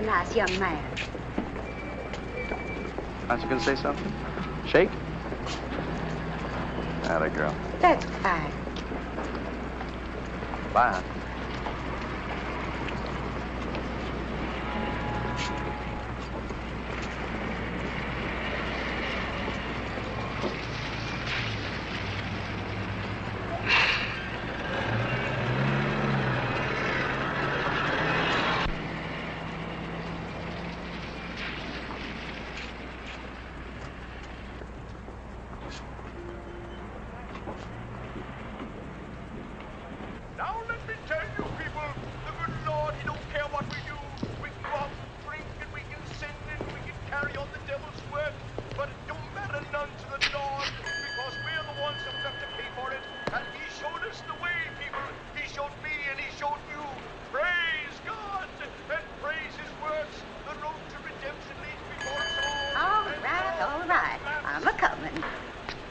Nice young man. Aren't you going to say something? Shake? Atta girl. That's fine. Bye, hon.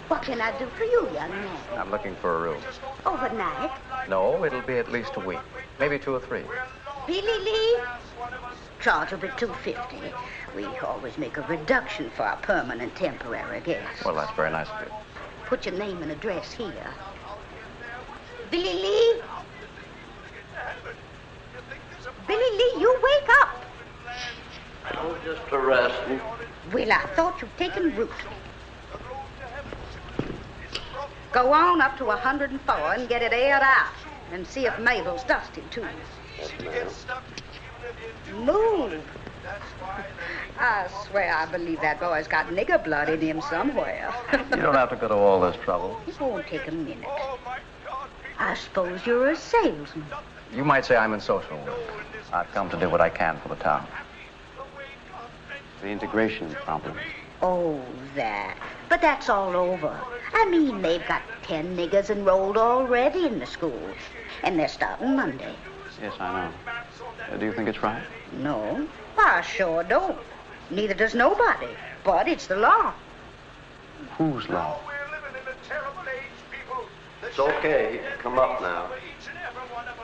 What can I do for you, young man? I'm looking for a room. Overnight? No, it'll be at least a week. Maybe 2 or 3. Billy Lee? Charge will be $2.50. We always make a reduction for our permanent temporary guests. Well, that's very nice of you. Put your name and address here. Billy Lee? Billy Lee, you wake up. I'm just resting. Well, I thought you'd taken root. Go on up to 104 and get it aired out. And see if Mabel's dusty, too. Yes, ma'am. Move. I swear I believe that boy's got nigger blood in him somewhere. You don't have to go to all this trouble. It won't take a minute. I suppose you're a salesman. You might say I'm in social work. I've come to do what I can for the town. The integration problem. Oh, that. But that's all over. I mean, they've got 10 niggers enrolled already in the schools. And they're starting Monday. Yes, I know. Do you think it's right? No, I sure don't. Neither does nobody. But it's the law. Whose law? It's okay. You can come up now.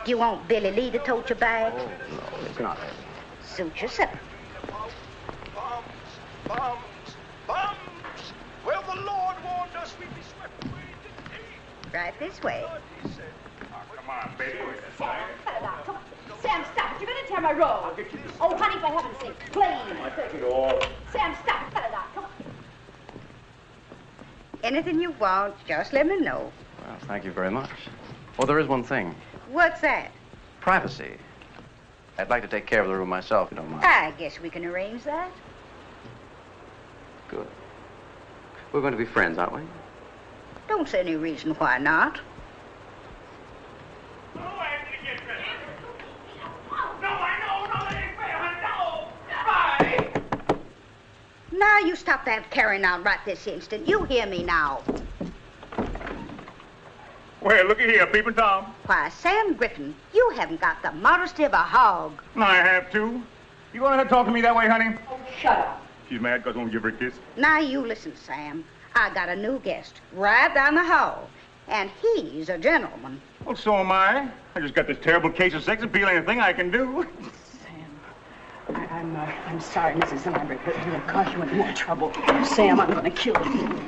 Do you want Billy Lee to tote your bag? Oh, no, it's not. Suit yourself. Bombs! Well, the Lord warned us we'd be swept away, didn't he? Right this way. Come on, baby. Sam, cut it out. Come on. Sam, stop it. You're going to tear my robe. I'll get you. Oh, honey, for heaven's sake, please. I take it all. Sam, stop it. Cut it out. Come on. Anything you want, just let me know. Well, thank you very much. Oh, there is one thing. What's that? Privacy. I'd like to take care of the room myself, if you don't mind. I guess we can arrange that. Good. We're going to be friends, aren't we? Don't see any reason why not. you stop that carrying on right this instant. You hear me now. Well, looky here, Peeping Tom. Why, Sam Griffin, you haven't got the modesty of a hog. I have to. You gonna talk to me that way, honey? Oh, shut up. She's mad because I won't give her a kiss. Now, you listen, Sam. I got a new guest right down the hall, and he's a gentleman. Well, so am I. I just got this terrible case of sex appeal. Anything I can do. Sam, I'm sorry, Mrs. Lambert, but it'll cause you any more trouble. Sam, I'm going to kill you.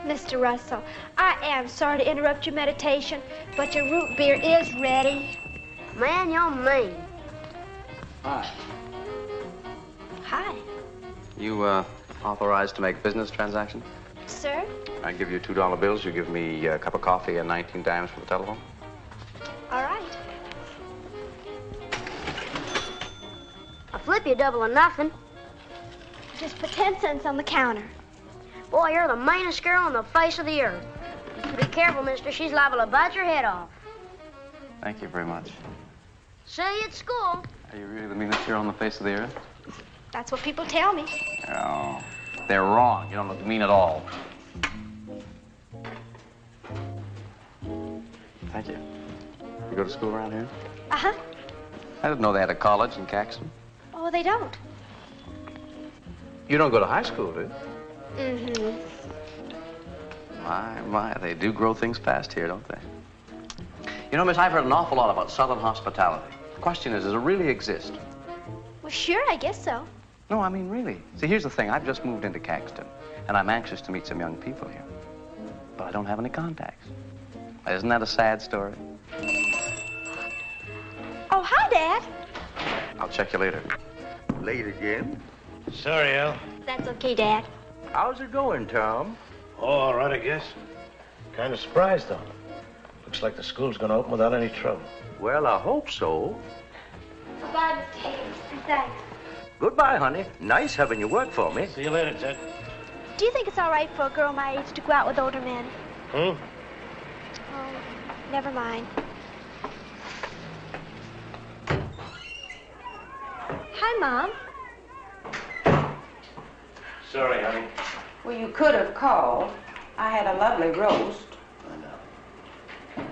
Mr. Russell, I am sorry to interrupt your meditation, but your root beer is ready. Man, you're mean. Hi. Hi. You, authorized to make business transactions? Sir? I give you $2 bills. You give me a cup of coffee and 19 dimes for the telephone. All right. I'll flip you double or nothing. Just put 10 cents on the counter. Boy, you're the meanest girl on the face of the earth. Be careful, mister. She's liable to bite your head off. Thank you very much. See you at school. Are you really the meanest girl on the face of the earth? That's what people tell me. Oh, they're wrong. You don't look mean at all. Thank you. You go to school around here? Uh-huh. I didn't know they had a college in Caxton. Oh, they don't. You don't go to high school, do you? Mm-hmm. My, they do grow things fast here, don't they? You know, miss, I've heard an awful lot about Southern hospitality. The question is, does it really exist? Well, sure, I guess so. No, I mean, really. See, here's the thing. I've just moved into Caxton, and I'm anxious to meet some young people here. But I don't have any contacts. Isn't that a sad story? Oh, hi, Dad. I'll check you later. Late again? Sorry, Al. That's okay, Dad. How's it going, Tom? Oh, all right, I guess. Kind of surprised, though. Looks like the school's going to open without any trouble. Well, I hope so. Goodbye, Mr. Hayes. Thanks. Goodbye, honey. Nice having you work for me. See you later, Ted. Do you think it's all right for a girl my age to go out with older men? Hmm? Oh, never mind. Hi, Mom. Sorry, honey. Well, you could have called. I had a lovely roast. I know.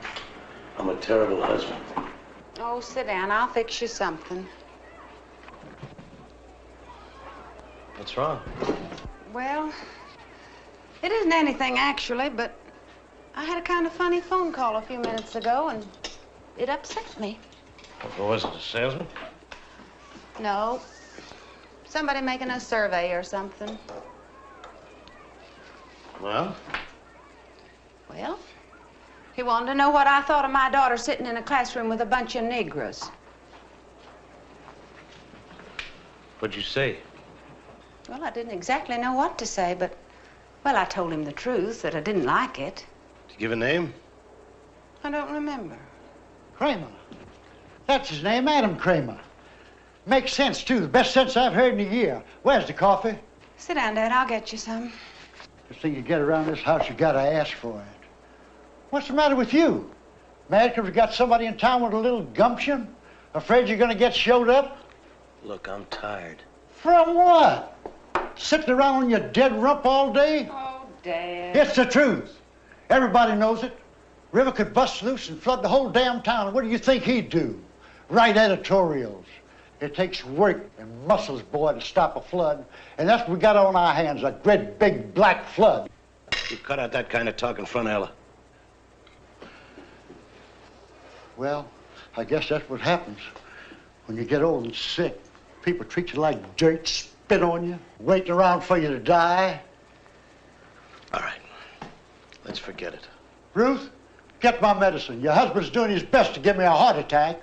I'm a terrible husband. Oh, sit down. I'll fix you something. What's wrong? Well, it isn't anything, actually, but I had a kind of funny phone call a few minutes ago, and it upset me. What was it, a salesman? No. Somebody making a survey or something. Well? Well, he wanted to know what I thought of my daughter sitting in a classroom with a bunch of Negroes. What'd you say? Well, I didn't exactly know what to say, but, well, I told him the truth, that I didn't like it. Did you give a name? I don't remember. Kramer. That's his name, Adam Kramer. Makes sense, too. The best sense I've heard in a year. Where's the coffee? Sit down, Dad. I'll get you some. The thing you get around this house, you gotta ask for it. What's the matter with you? Mad 'cause we got somebody in town with a little gumption? Afraid you're gonna get showed up? Look, I'm tired. From what? Sitting around on your dead rump all day? Oh, Dad. It's the truth. Everybody knows it. River could bust loose and flood the whole damn town, and what do you think he'd do? Write editorials. It takes work and muscles, boy, to stop a flood. And that's what we got on our hands, a great big black flood. You cut out that kind of talk in front of Ella. Well, I guess that's what happens when you get old and sick. People treat you like dirt, spit on you, waiting around for you to die. All right. Let's forget it. Ruth, get my medicine. Your husband's doing his best to give me a heart attack.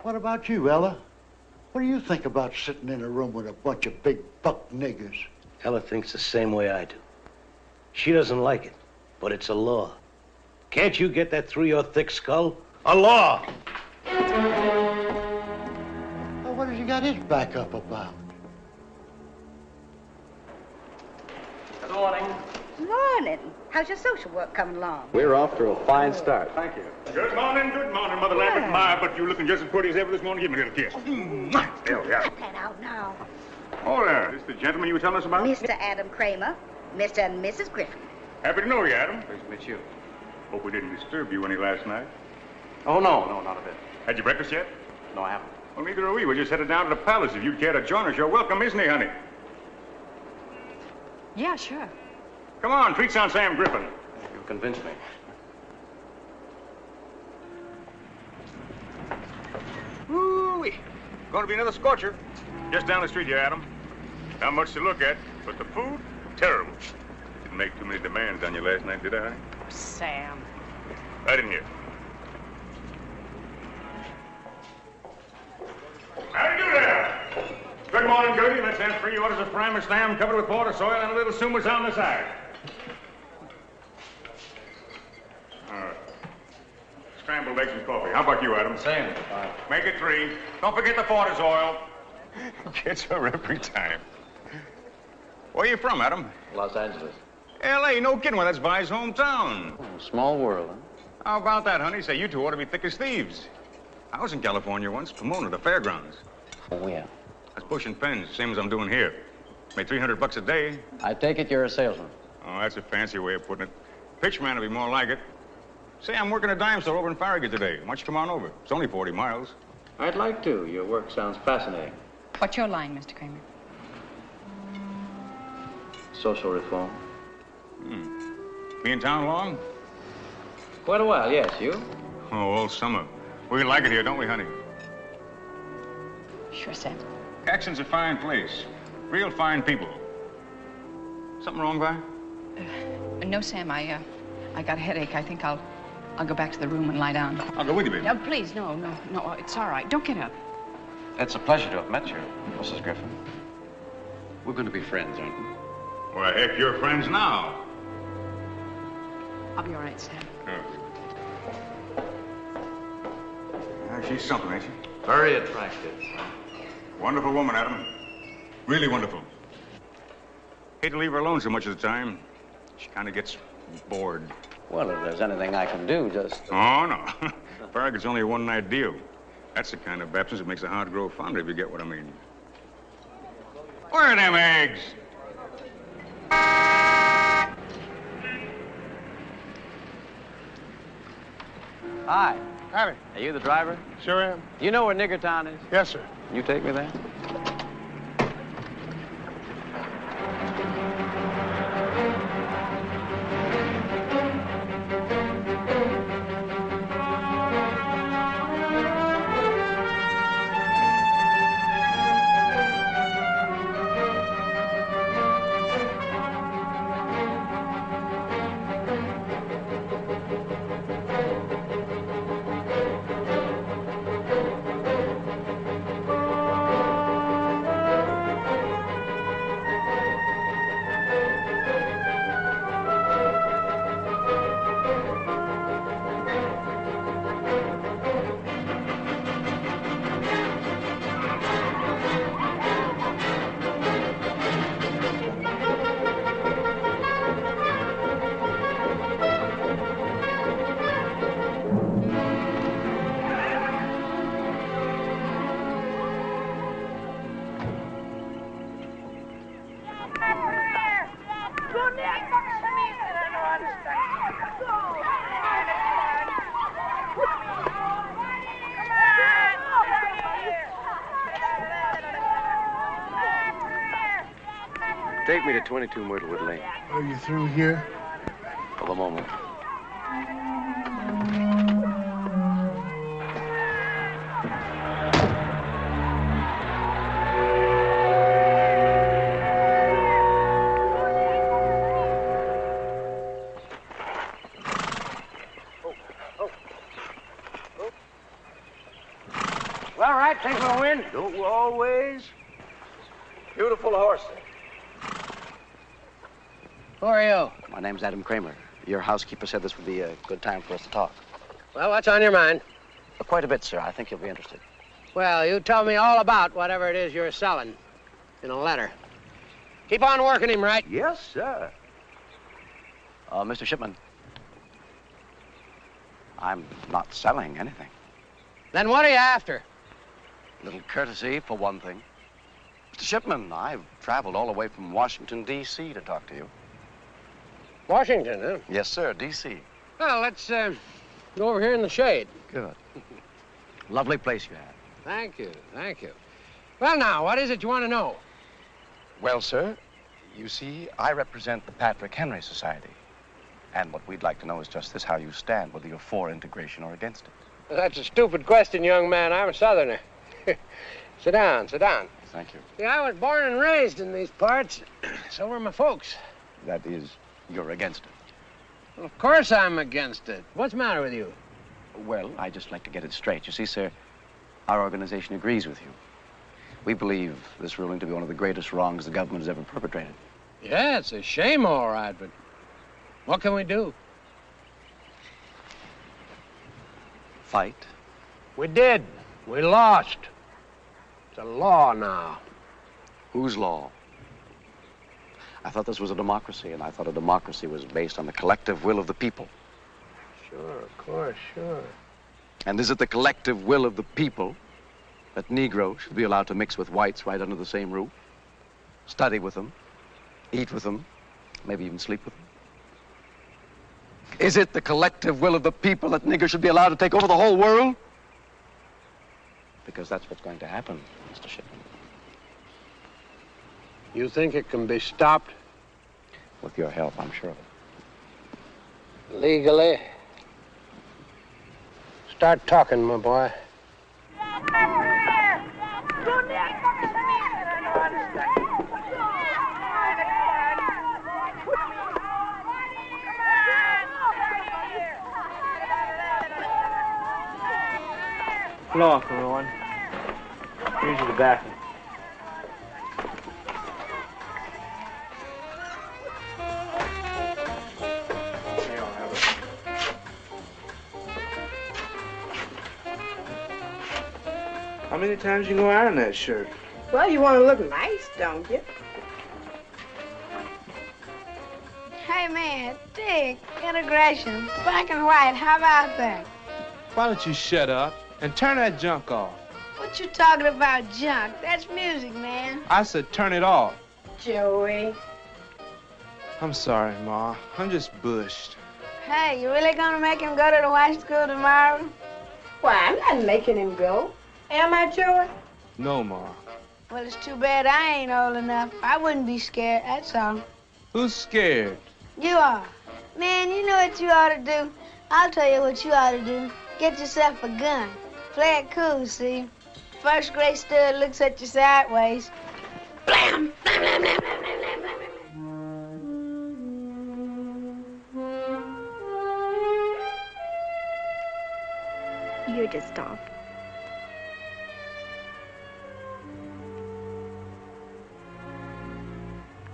What about you, Ella? What do you think about sitting in a room with a bunch of big buck niggers? Ella thinks the same way I do. She doesn't like it, but it's a law. Can't you get that through your thick skull? A law! Well, what has he got his back up about? Good morning. Morning. How's your social work coming along? We're off to a fine start. Thank you. Good morning, Mother Lambert. My, but you looking just as pretty as ever this morning. Give me a little kiss. There we are. Cut that out now. Oh, there. This the gentleman you were telling us about? Mr. Adam Kramer, Mr. and Mrs. Griffin. Happy to know you, Adam. Pleased to meet you. Hope we didn't disturb you any last night. Oh, no, not a bit. Had you breakfast yet? No, I haven't. Well, neither are we. We're just headed down to the palace. If you'd care to join us, you're welcome, isn't he, honey? Yeah, sure. Come on, treats on Sam Griffin. You convinced me. Woo-wee. Going to be another scorcher. Just down the street here, Adam. Not much to look at, but the food, terrible. Didn't make too many demands on you last night, did I, honey? Sam. I didn't hear. How do you do there? Good morning, Gertie. Let's have 3 orders of prime and slam covered with water, soil, and a little sumas on the side. All right. Scrambled eggs and coffee. How about you, Adam? Same. Make it 3. Don't forget the Porter's oil. Gets her every time. Where are you from, Adam? Los Angeles. L.A., no kidding. Well, that's Vi's hometown. Oh, small world, huh? How about that, honey? Say, you two ought to be thick as thieves. I was in California once, Pomona, the fairgrounds. Oh, yeah. I was pushing pens, same as I'm doing here. Made $300 a day. I take it you're a salesman. Oh, that's a fancy way of putting it. Pitchman would be more like it. Say, I'm working a dime store over in Farragut today. Why don't you come on over? It's only 40 miles. I'd like to. Your work sounds fascinating. What's your line, Mr. Kramer? Social reform. Be in town long? Quite a while, yes. You? Oh, all summer. We like it here, don't we, honey? Sure, Sam. Caxton's a fine place. Real fine people. Something wrong, Vi? No, Sam, I got a headache. I think I'll go back to the room and lie down. I'll go with you, baby. No, please, no, it's all right. Don't get up. It's a pleasure to have met you, Mrs. Griffin. We're going to be friends, aren't we? Well, heck, you're friends now. I'll be all right, Sam. She's something, ain't she? Very attractive. Wonderful woman, Adam. Really wonderful. Hate to leave her alone so much of the time. She kind of gets bored. Well, if there's anything I can do, just... Oh, no. Farragut's only a one-night deal. That's the kind of absence that makes the heart grow fonder, if you get what I mean. Where are them eggs? Hi. Howdy. Are you the driver? Sure am. You know where Niggertown is? Yes, sir. Can you take me there? Take me to 22 Myrtlewood Lane. Are you through here? For the moment. Well, all right, think we'll win. Don't we always? Beautiful horse. Who are you? My name's Adam Kramer. Your housekeeper said this would be a good time for us to talk. Well, what's on your mind? Quite a bit, sir. I think you'll be interested. Well, you tell me all about whatever it is you're selling in a letter. Keep on working him, right? Yes, sir. Mr. Shipman, I'm not selling anything. Then what are you after? A little courtesy, for one thing. Mr. Shipman, I've traveled all the way from Washington, D.C. to talk to you. Washington, huh? Yes, sir, D.C. Well, let's go over here in the shade. Good. Lovely place you have. Thank you, thank you. Well, now, what is it you want to know? Well, sir, you see, I represent the Patrick Henry Society. And what we'd like to know is just this, how you stand, whether you're for integration or against it. Well, that's a stupid question, young man. I'm a Southerner. Sit down, sit down. Thank you. See, I was born and raised in these parts. So were my folks. That is, you're against it. Well, of course I'm against it. What's the matter with you? Well, I'd just like to get it straight. You see, sir, our organization agrees with you. We believe this ruling to be one of the greatest wrongs the government has ever perpetrated. Yeah, it's a shame, all right, but what can we do? Fight? We did. We lost. It's a law now. Whose law? I thought this was a democracy, and I thought a democracy was based on the collective will of the people. Sure, of course, sure. And is it the collective will of the people that Negroes should be allowed to mix with whites right under the same roof? Study with them, eat with them, maybe even sleep with them? Is it the collective will of the people that niggers should be allowed to take over the whole world? Because that's what's going to happen, Mr. Shipman. You think it can be stopped? With your help, I'm sure of it. Legally? Start talking, my boy. Floor, Corman. Here's your tobacco. How many times you go out in that shirt? Well, you want to look nice, don't you? Hey, man, dig, integration, black and white, how about that? Why don't you shut up and turn that junk off? What you talking about, junk? That's music, man. I said turn it off. Joey. I'm sorry, Ma. I'm just bushed. Hey, you really gonna make him go to the white school tomorrow? Why, I'm not making him go. Am I, Joey? No, Ma. Well, it's too bad I ain't old enough. I wouldn't be scared, that's all. Who's scared? You are. Man, you know what you ought to do? I'll tell you what you ought to do. Get yourself a gun. Play it cool, see? First grade stud looks at you sideways. Blam! Blam, blam, blam, blam, blam, blam. You're just off.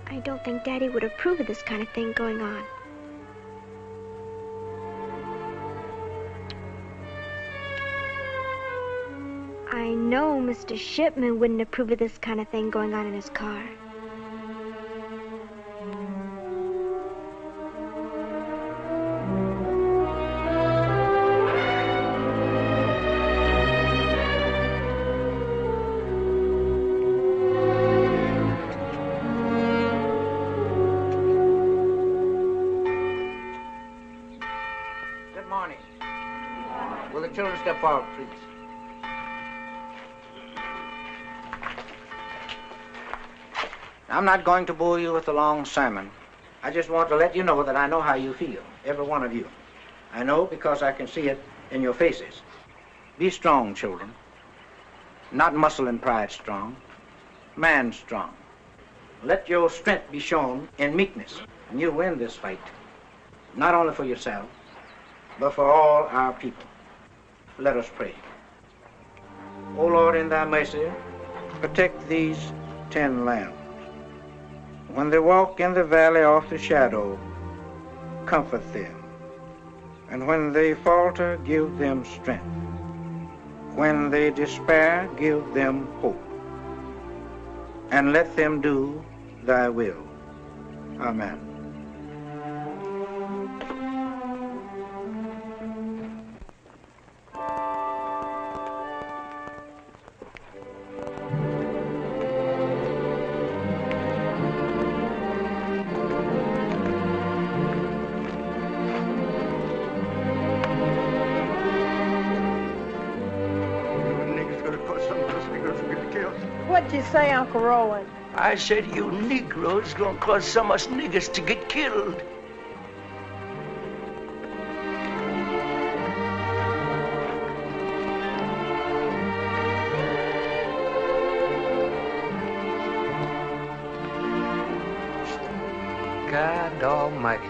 I don't think Daddy would approve of this kind of thing going on. I know Mr. Shipman wouldn't approve of this kind of thing going on in his car. Good morning. Will the children step forward, please? I'm not going to bore you with a long sermon. I just want to let you know that I know how you feel, every one of you. I know because I can see it in your faces. Be strong, children. Not muscle and pride strong, man strong. Let your strength be shown in meekness, and you'll win this fight. Not only for yourself, but for all our people. Let us pray. O Lord, in thy mercy, protect these 10 lambs. When they walk in the valley of the shadow, comfort them. And when they falter, give them strength. When they despair, give them hope. And let them do thy will. Amen. What'd you say, Uncle Rowan? I said you Negroes gonna cause some of us niggers to get killed. God Almighty.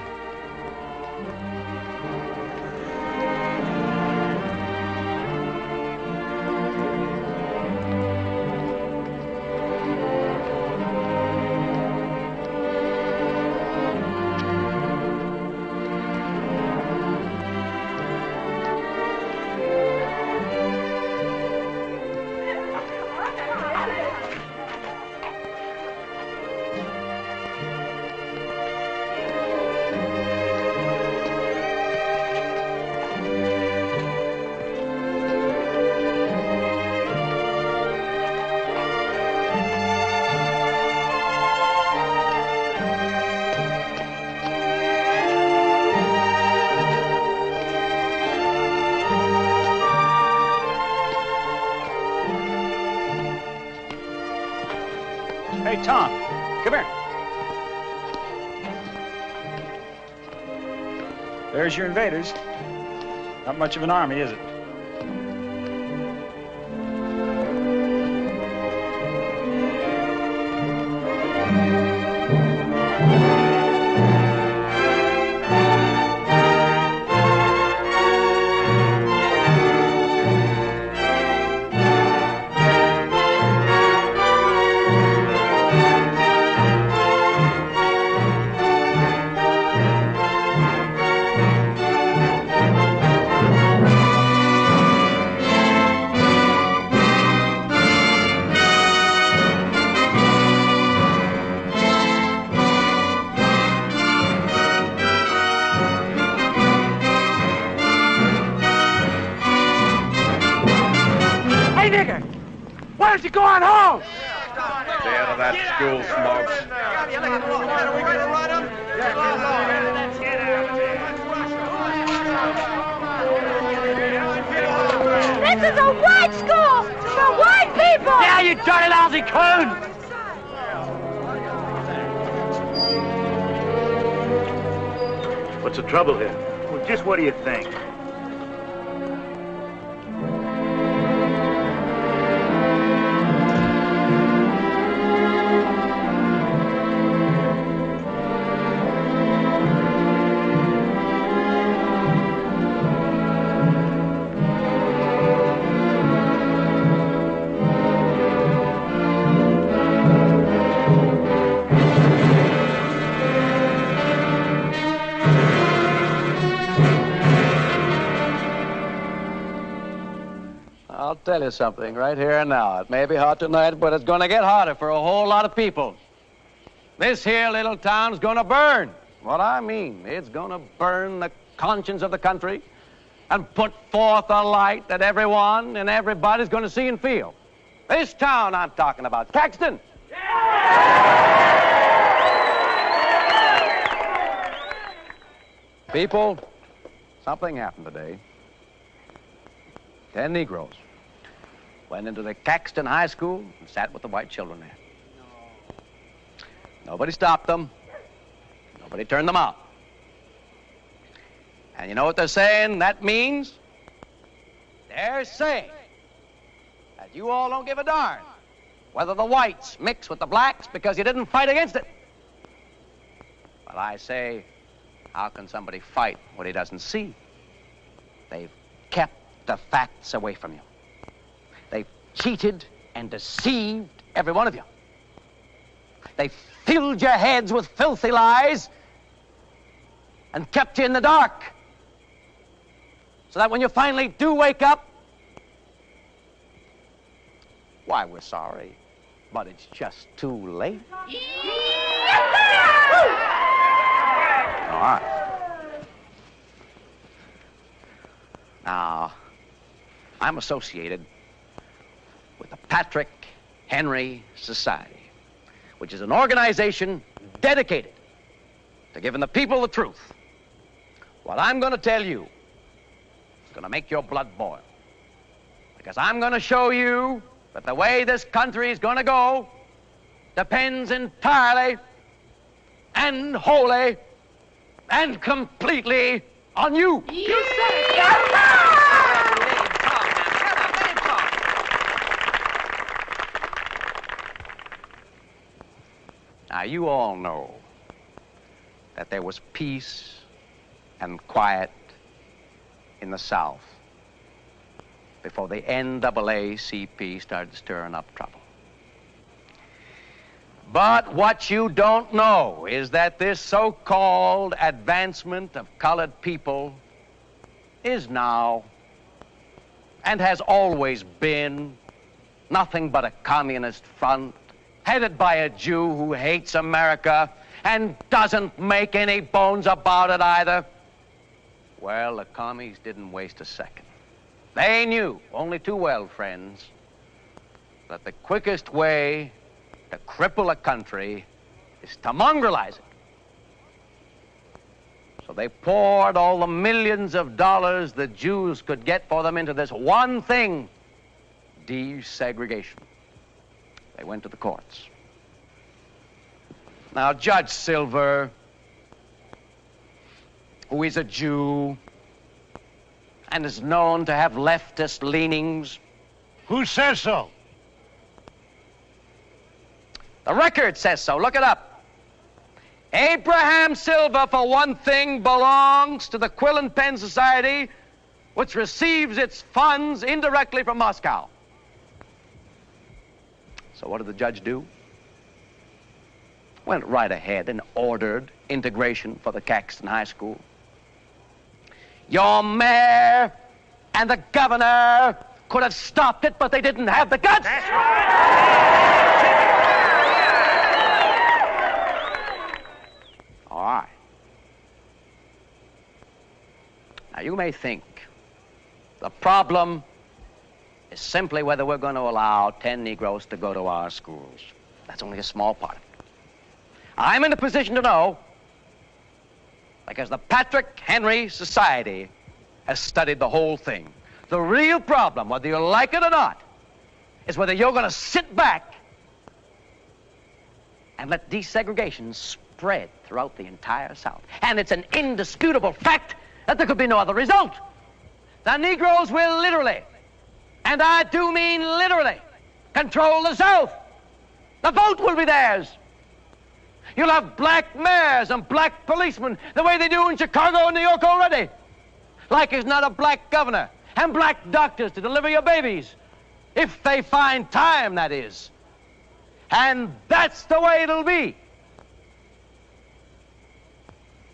Hey, Tom, come here. There's your invaders. Not much of an army, is it? Why don't you go on home? Stay out of that school, Smokes. This is a white school for white people! Yeah, you dirty lousy coon! What's the trouble here? Well, just what do you think? I'll tell you something right here and now. It may be hot tonight, but it's going to get hotter for a whole lot of people. This here little town's going to burn. What I mean, it's going to burn the conscience of the country and put forth a light that everyone and everybody's going to see and feel. This town I'm talking about, Caxton. People, something happened today. 10 Negroes went into the Caxton High School and sat with the white children there. Nobody stopped them. Nobody turned them out. And you know what they're saying that means? They're saying that you all don't give a darn whether the whites mix with the blacks because you didn't fight against it. Well, I say, how can somebody fight what he doesn't see? They've kept the facts away from you. They've cheated and deceived every one of you. They filled your heads with filthy lies and kept you in the dark. So that when you finally do wake up, why, we're sorry, but it's just too late. All right. Now, I'm associated with the Patrick Henry Society, which is an organization dedicated to giving the people the truth. What I'm going to tell you is going to make your blood boil. Because I'm going to show you that the way this country is going to go depends entirely and wholly and completely on you. You said it. Now, you all know that there was peace and quiet in the South before the NAACP started stirring up trouble. But what you don't know is that this so-called advancement of colored people is now, and has always been, nothing but a communist front headed by a Jew who hates America and doesn't make any bones about it either. Well, the commies didn't waste a second. They knew, only too well, friends, that the quickest way to cripple a country is to mongrelize it. So they poured all the millions of dollars the Jews could get for them into this one thing, desegregation. They went to the courts. Now, Judge Silver, who is a Jew and is known to have leftist leanings. Who says so? The record says so. Look it up. Abraham Silver, for one thing, belongs to the Quill and Pen Society, which receives its funds indirectly from Moscow. So what did the judge do? Went right ahead and ordered integration for the Caxton High School. Your mayor and the governor could have stopped it, but they didn't have the guts. That's right. All right. Now, you may think the problem is simply whether we're going to allow 10 Negroes to go to our schools. That's only a small part of it. I'm in a position to know because the Patrick Henry Society has studied the whole thing. The real problem, whether you like it or not, is whether you're going to sit back and let desegregation spread throughout the entire South. And it's an indisputable fact that there could be no other result. The Negroes will literally, and I do mean literally, control the South. The vote will be theirs. You'll have black mayors and black policemen the way they do in Chicago and New York already. Like as not a black governor and black doctors to deliver your babies. If they find time, that is. And that's the way it'll be.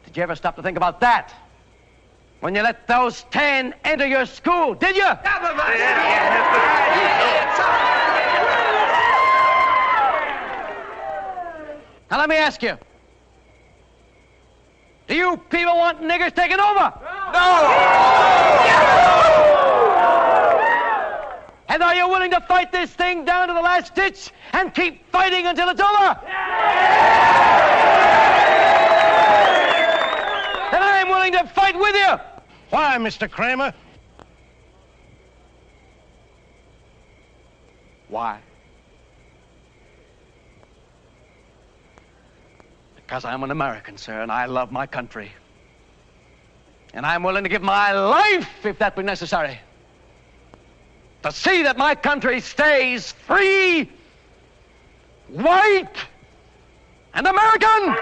Did you ever stop to think about that? When you let those 10 enter your school, did you? Now, let me ask you. Do you people want niggers taking over? No! And are you willing to fight this thing down to the last ditch and keep fighting until it's over? Then I'm willing to fight with you. Why, Mr. Kramer? Why? Because I'm an American, sir, and I love my country. And I'm willing to give my life, if that be necessary, to see that my country stays free, white, and American!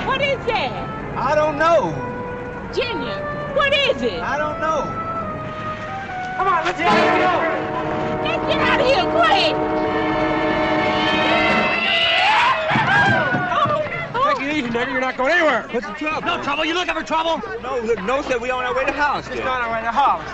What is that? I don't know. Junior, what is it? I don't know. Come on, let's get out. Let's get out of here, quick! Take it easy, nigga. You're not going anywhere. What's the trouble? No trouble. You looking for trouble? No, look, no, said we on our way to house. Just on our way to house.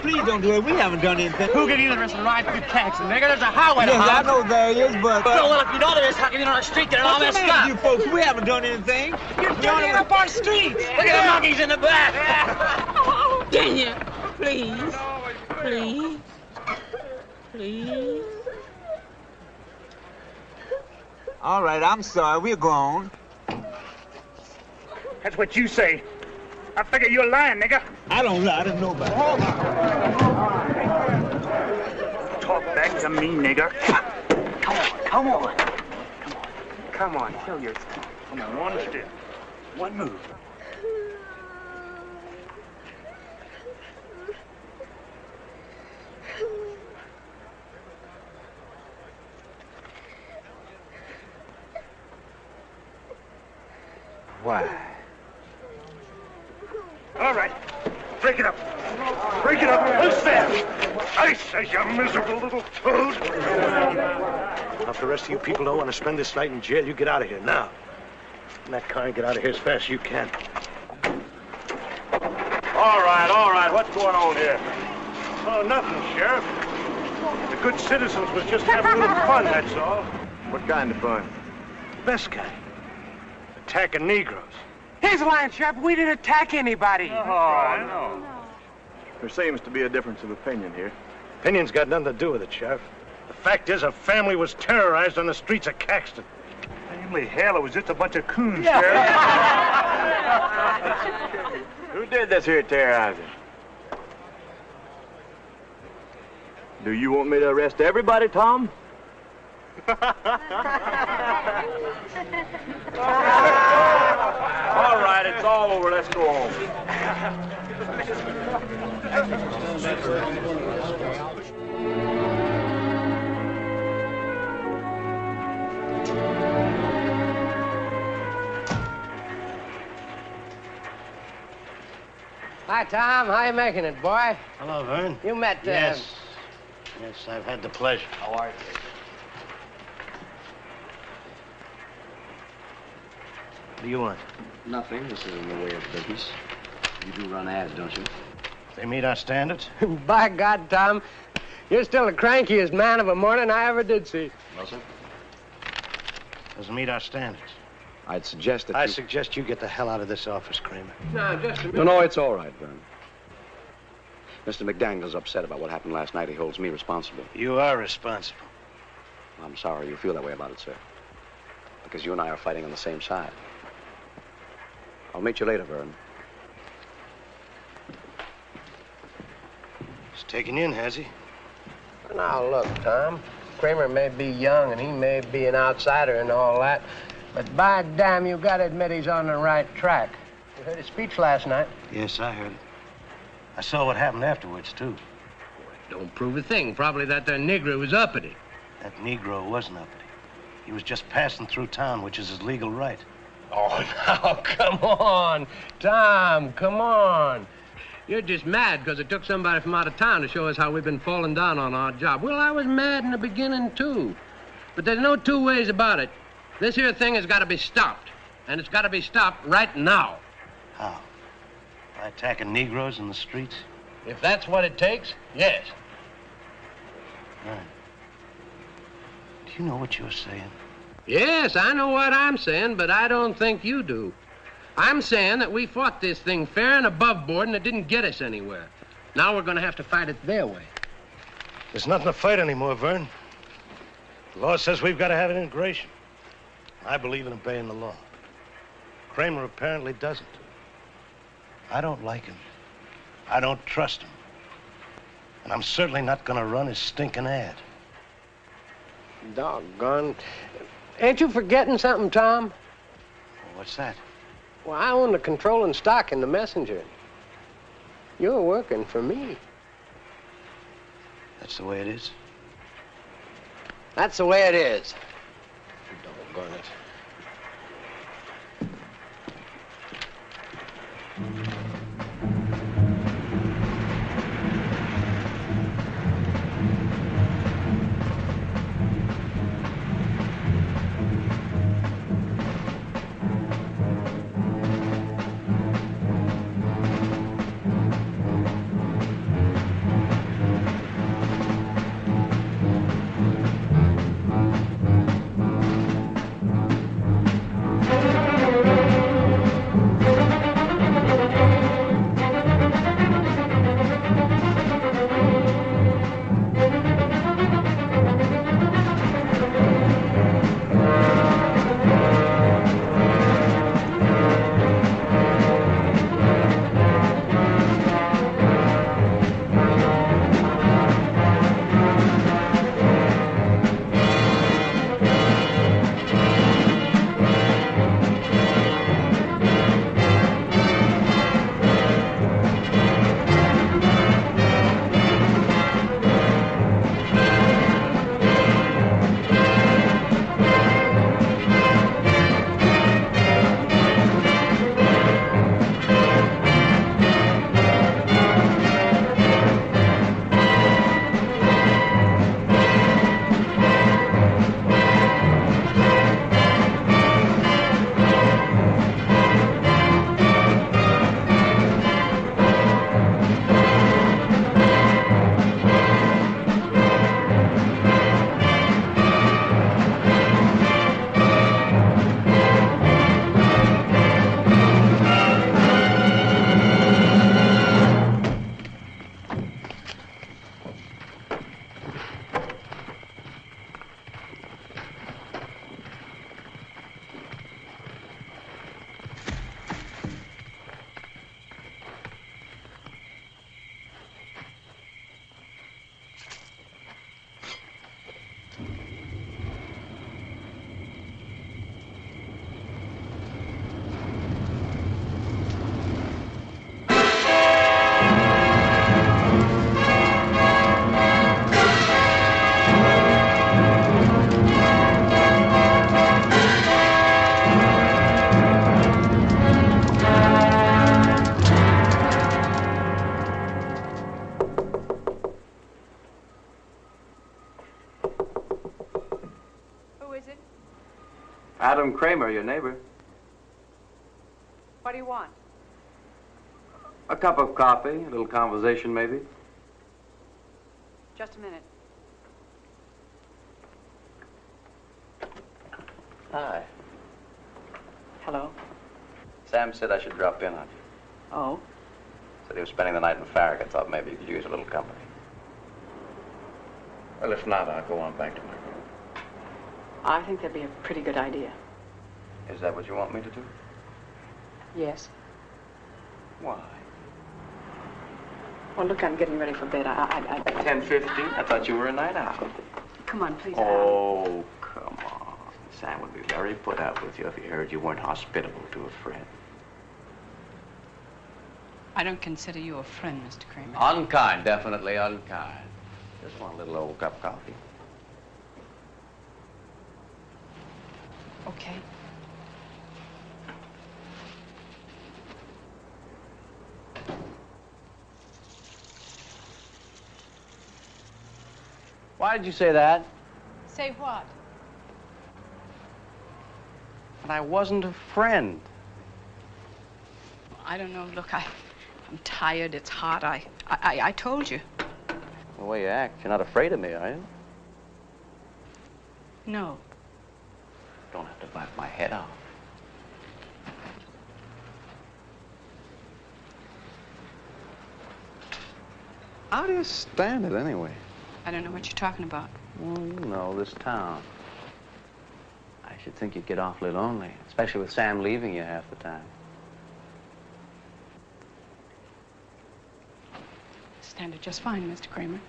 Please don't do it. We haven't done anything. Who can either of us ride through taxi, nigga? There's a highway to Yes, I house. know there is, but... Well, if you know there is, how can you know on the street get it all What's messed the matter up? with you folks? We haven't done anything. You're dirtying up our streets. Look at the monkeys in the back. Oh, Junior, please. Please. Please. All right, I'm sorry. We're gone. That's what you say. I figure you're lying, nigga. I don't lie to nobody. Talk back to me, nigga. Come on. Come on, show yourself. Come on, one step. One move. Why? All right. Break it up. Break it up. Who's there? I say, you miserable little toad. Now, if the rest of you people don't want to spend this night in jail, you get out of here now. And that car and get out of here as fast as you can. All right. What's going on here? Oh, nothing, Sheriff. The good citizens was just having a little fun, that's all. What kind of fun? Best kind. Attacking Negroes. He's lying, Sheriff. We didn't attack anybody. Oh, no. There seems to be a difference of opinion here. Opinion's got nothing to do with it, Sheriff. The fact is, a family was terrorized on the streets of Caxton. Family hell, it was just a bunch of coons, Sheriff. Who did this here terrorizing? Do you want me to arrest everybody, Tom? All right, it's all over. Let's go home. Hi, Tom. How you making it, boy? Hello, Vern. You met... Yes, I've had the pleasure. How are you? What do you want? Nothing. This is in the way of business. You do run ads, don't you? They meet our standards? By God, Tom, you're still the crankiest man of a morning I ever did see. No, sir. Doesn't meet our standards. I'd suggest that I suggest you get the hell out of this office, Kramer. No, just a minute. No, it's all right, Vern. Mr. McDaniel's upset about what happened last night. He holds me responsible. You are responsible. I'm sorry you feel that way about it, sir. Because you and I are fighting on the same side. I'll meet you later, Vern. He's taken you in, has he? Now, look, Tom. Kramer may be young and he may be an outsider and all that, but by damn, you gotta admit he's on the right track. You heard his speech last night. Yes, I heard it. I saw what happened afterwards, too. Don't prove a thing. Probably that there Negro was uppity. That Negro wasn't uppity. He was just passing through town, which is his legal right. Oh, now, come on. Tom, come on. You're just mad because it took somebody from out of town to show us how we've been falling down on our job. Well, I was mad in the beginning, too. But there's no two ways about it. This here thing has got to be stopped. And it's got to be stopped right now. How? By attacking Negroes in the streets? If that's what it takes, yes. Right. Do you know what you're saying? Yes, I know what I'm saying, but I don't think you do. I'm saying that we fought this thing fair and above board, and it didn't get us anywhere. Now we're going to have to fight it their way. There's nothing to fight anymore, Vern. The law says we've got to have integration. I believe in obeying the law. Kramer apparently doesn't. I don't like him. I don't trust him. And I'm certainly not going to run his stinking ad. Doggone. Ain't you forgetting something, Tom? What's that? Well, I own the controlling stock in the Messenger. You're working for me. That's the way it is? That's the way it is. Doggone it. Adam Kramer, your neighbor. What do you want? A cup of coffee, a little conversation, maybe. Just a minute. Hi. Hello. Sam said I should drop in on you. Oh? Said he was spending the night in Farragut. Thought maybe you could use a little company. Well, if not, I'll go on back to my room. I think that'd be a pretty good idea. Is that what you want me to do? Yes. Why? Well, look, I'm getting ready for bed. 10:50? I thought you were a night owl. Come on, please. Oh, come on. Sam would be very put out with you if he heard you weren't hospitable to a friend. I don't consider you a friend, Mr. Kramer. Unkind, definitely unkind. Just want a little old cup of coffee. Okay. Why did you say that? Say what? That I wasn't a friend. I don't know. Look, I'm tired. It's hot. I told you. The way you act, you're not afraid of me, are you? No. Don't have to bite my head off. How do you stand it, anyway? I don't know what you're talking about. Well, you know, this town. I should think you'd get awfully lonely, especially with Sam leaving you half the time. Stand it just fine, Mr. Kramer.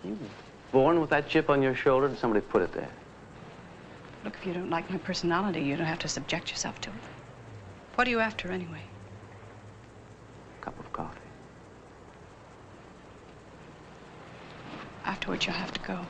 You born with that chip on your shoulder? Did somebody put it there? Look, if you don't like my personality, you don't have to subject yourself to it. What are you after, anyway? A cup of coffee. Afterwards, you'll have to go.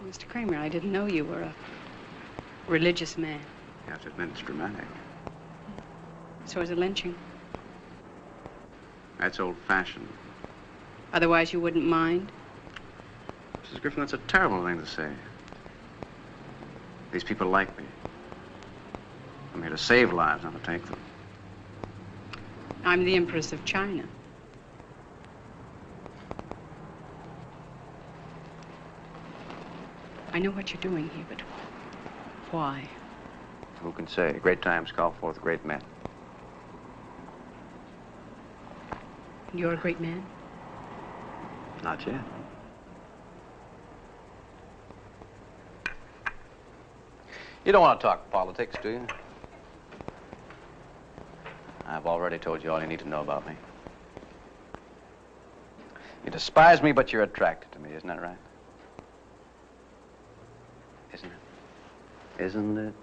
Mr. Kramer, I didn't know you were a religious man. You have to admit it's dramatic. So is a lynching. That's old-fashioned. Otherwise, you wouldn't mind? Mrs. Griffin, that's a terrible thing to say. These people like me. I'm here to save lives, not to take them. I'm the Empress of China. I know what you're doing here, but why? Who can say? Great times call forth great men. You're a great man? Not yet. You don't want to talk politics, do you? I've already told you all you need to know about me. You despise me, but you're attracted to me, isn't that right? Isn't it? Isn't it?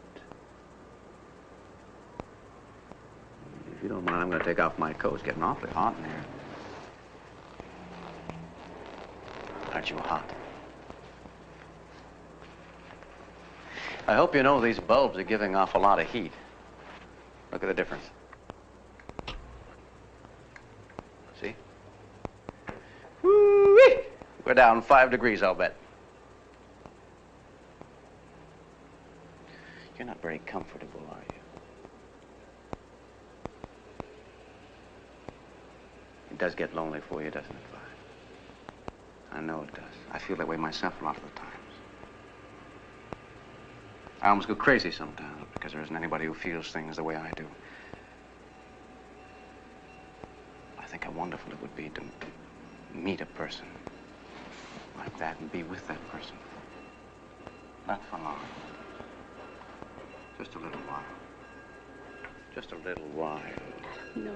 If you don't mind, I'm going to take off my coat. It's getting awfully hot in here. Aren't you hot? I hope you know these bulbs are giving off a lot of heat. Look at the difference. See? Woo-wee! We're down 5 degrees, I'll bet. You're not very comfortable, are you? It does get lonely for you, doesn't it, Vi? I know it does. I feel that way myself a lot of the times. I almost go crazy sometimes because there isn't anybody who feels things the way I do. I think how wonderful it would be to meet a person like that and be with that person. Not for long. Just a little while. Just a little while. No.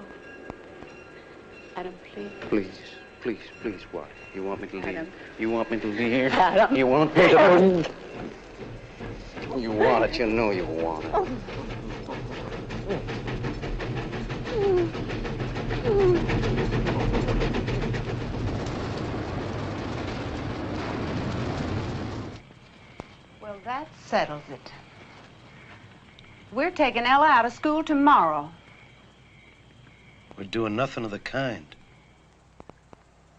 Adam, please. Please, please, please, what? You want me to leave? Adam. You want me to leave? Adam. You want me to leave? You want it, you know you want it. Well, that settles it. We're taking Ella out of school tomorrow. We're doing nothing of the kind.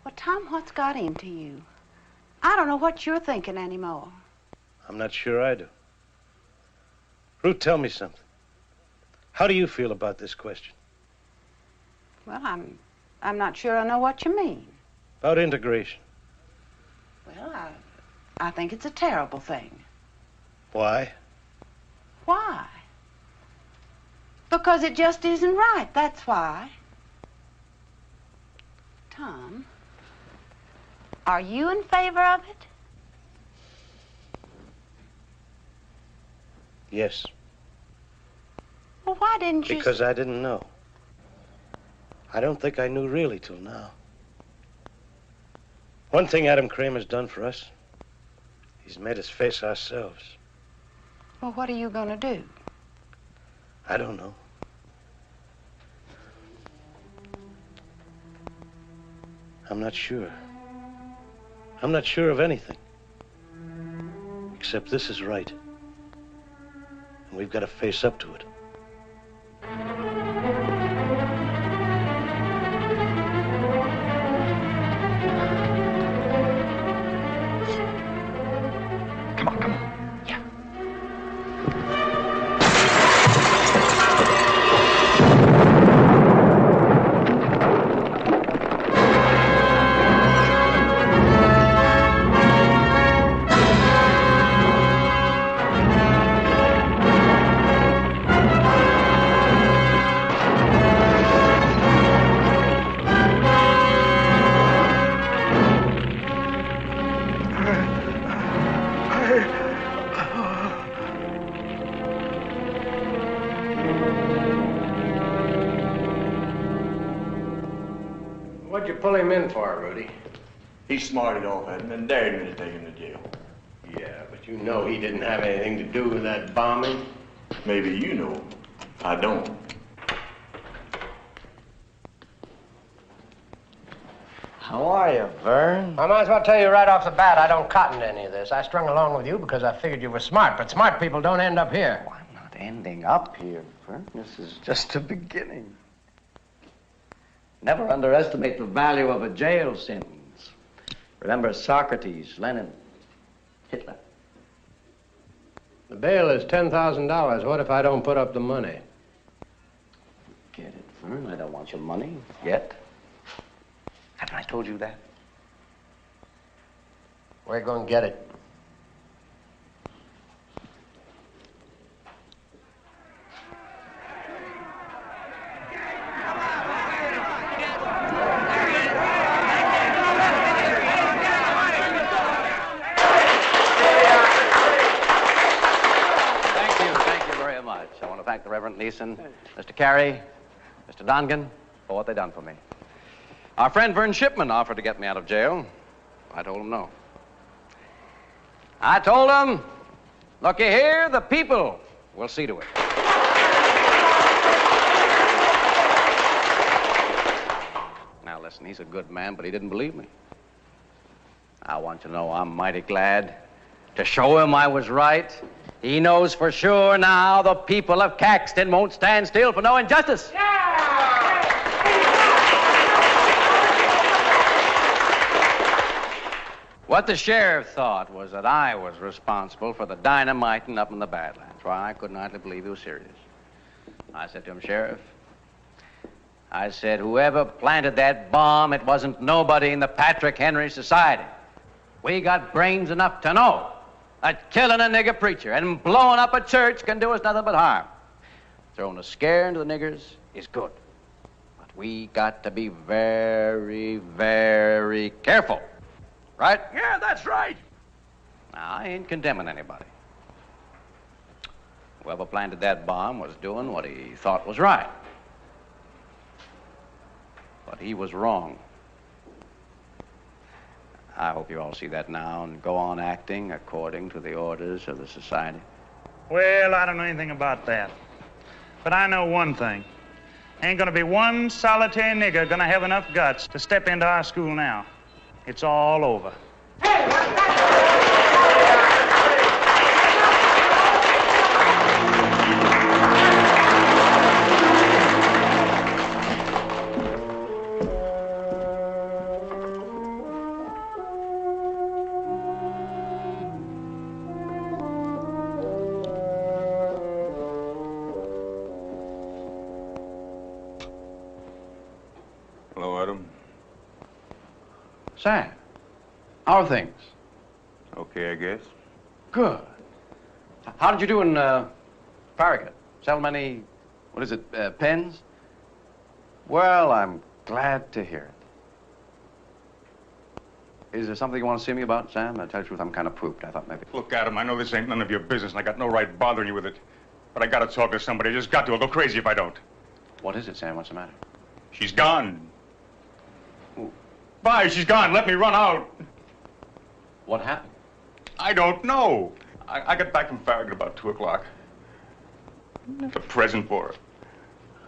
Well, Tom, what's got into you? I don't know what you're thinking anymore. I'm not sure I do. Ruth, tell me something. How do you feel about this question? Well, I'm not sure I know what you mean. About integration. Well, I think it's a terrible thing. Why? Why? Because it just isn't right, that's why. Tom, are you in favor of it? Yes. Well, why didn't you... Because I didn't know. I don't think I knew really till now. One thing Adam Kramer's done for us, he's made us face ourselves. Well, what are you going to do? I don't know. I'm not sure. I'm not sure of anything. Except this is right. And we've got to face up to it. What'd you pull him in for, Rudy? He smarted off at him and dared me to take him to jail. Yeah, but you know he didn't have anything to do with that bombing. Maybe you know. I don't. How are you, Vern? I might as well tell you right off the bat, I don't cotton to any of this. I strung along with you because I figured you were smart, but smart people don't end up here. Oh, I'm not ending up here, Vern. This is just the beginning. Never underestimate the value of a jail sentence. Remember Socrates, Lenin, Hitler. The bail is $10,000. What if I don't put up the money? Get it, Vern. I don't want your money yet. Haven't I told you that? We're going to get it. Thank the Reverend Neeson, Mr. Carey, Mr. Dongan, for what they done for me. Our friend Vern Shipman offered to get me out of jail. I told him no. I told him, looky here, the people will see to it. Now listen, he's a good man, but he didn't believe me. I want you to know I'm mighty glad to show him I was right. He knows for sure now the people of Caxton won't stand still for no injustice. What the sheriff thought was that I was responsible for the dynamiting up in the Badlands. Why, I couldn't hardly believe he was serious. I said to him, Sheriff, I said, whoever planted that bomb, it wasn't nobody in the Patrick Henry Society. We got brains enough to know that killing a nigger preacher and blowing up a church can do us nothing but harm. Throwing a scare into the niggers is good. But we got to be very, very careful. Right? Yeah, that's right. Now, I ain't condemning anybody. Whoever planted that bomb was doing what he thought was right. But he was wrong. I hope you all see that now and go on acting according to the orders of the society. Well, I don't know anything about that. But I know one thing. Ain't gonna be one solitary nigger gonna have enough guts to step into our school now. It's all over. Hello, Adam. Sam, how are things? Okay, I guess. Good. How did you do in Farragut? Sell many, what is it, pens? Well, I'm glad to hear it. Is there something you want to see me about, Sam? To tell you the truth, I'm kind of pooped. I thought maybe... Look, Adam, I know this ain't none of your business, and I got no right bothering you with it. But I gotta talk to somebody. I just got to. I'll go crazy if I don't. What is it, Sam? What's the matter? She's gone. Who? Bye, she's gone. Let me run out. What happened? I don't know. I got back from Farragut about 2 o'clock. A present for her.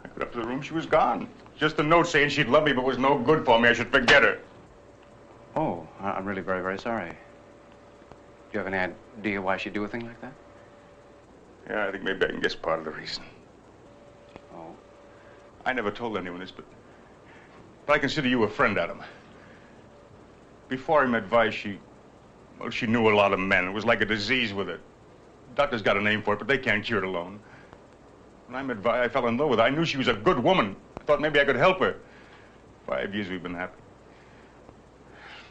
I got up to the room, she was gone. Just a note saying she'd love me, but was no good for me. I should forget her. Oh, I'm really very, very sorry. Do you have any idea why she'd do a thing like that? Yeah, I think maybe I can guess part of the reason. Oh? I never told anyone this, but I consider you a friend, Adam. Before I met Vi, she knew a lot of men. It was like a disease with her. Doctors got a name for it, but they can't cure it alone. When I met Vi, I fell in love with her. I knew she was a good woman. I thought maybe I could help her. 5 years we've been happy.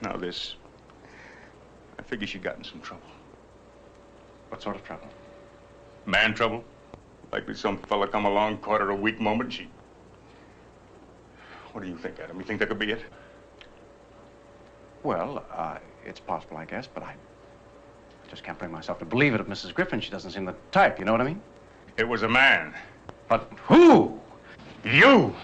Now this. I figure she got in some trouble. What sort of trouble? Man trouble. Likely some fella come along, caught her a weak moment, she... What do you think, Adam? You think that could be it? Well, it's possible, I guess, but I just can't bring myself to believe it of Mrs. Griffin. She doesn't seem the type, you know what I mean? It was a man. But who? You!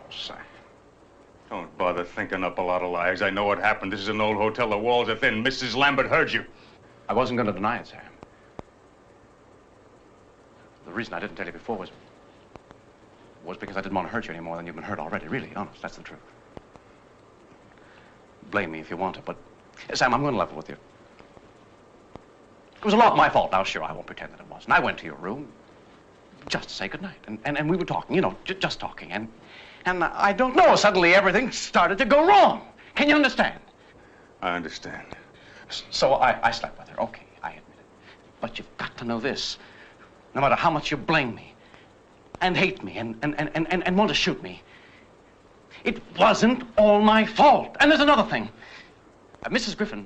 Oh, Sam. Don't bother thinking up a lot of lies. I know what happened. This is an old hotel. The walls are thin. Mrs. Lambert heard you. I wasn't going to deny it, Sam. The reason I didn't tell you before was was because I didn't want to hurt you any more than you've been hurt already. Really, honest, that's the truth. Blame me if you want to, but Sam, I'm going to level with you. It was a lot my fault. Now, sure, I won't pretend that it wasn't. I went to your room just to say goodnight, and we were talking, you know, just talking, and I don't know, suddenly everything started to go wrong. Can you understand? I understand. So I slept with her. Okay, I admit it. But you've got to know this. No matter how much you blame me and hate me and want to shoot me, it wasn't all my fault. And there's another thing. Mrs. Griffin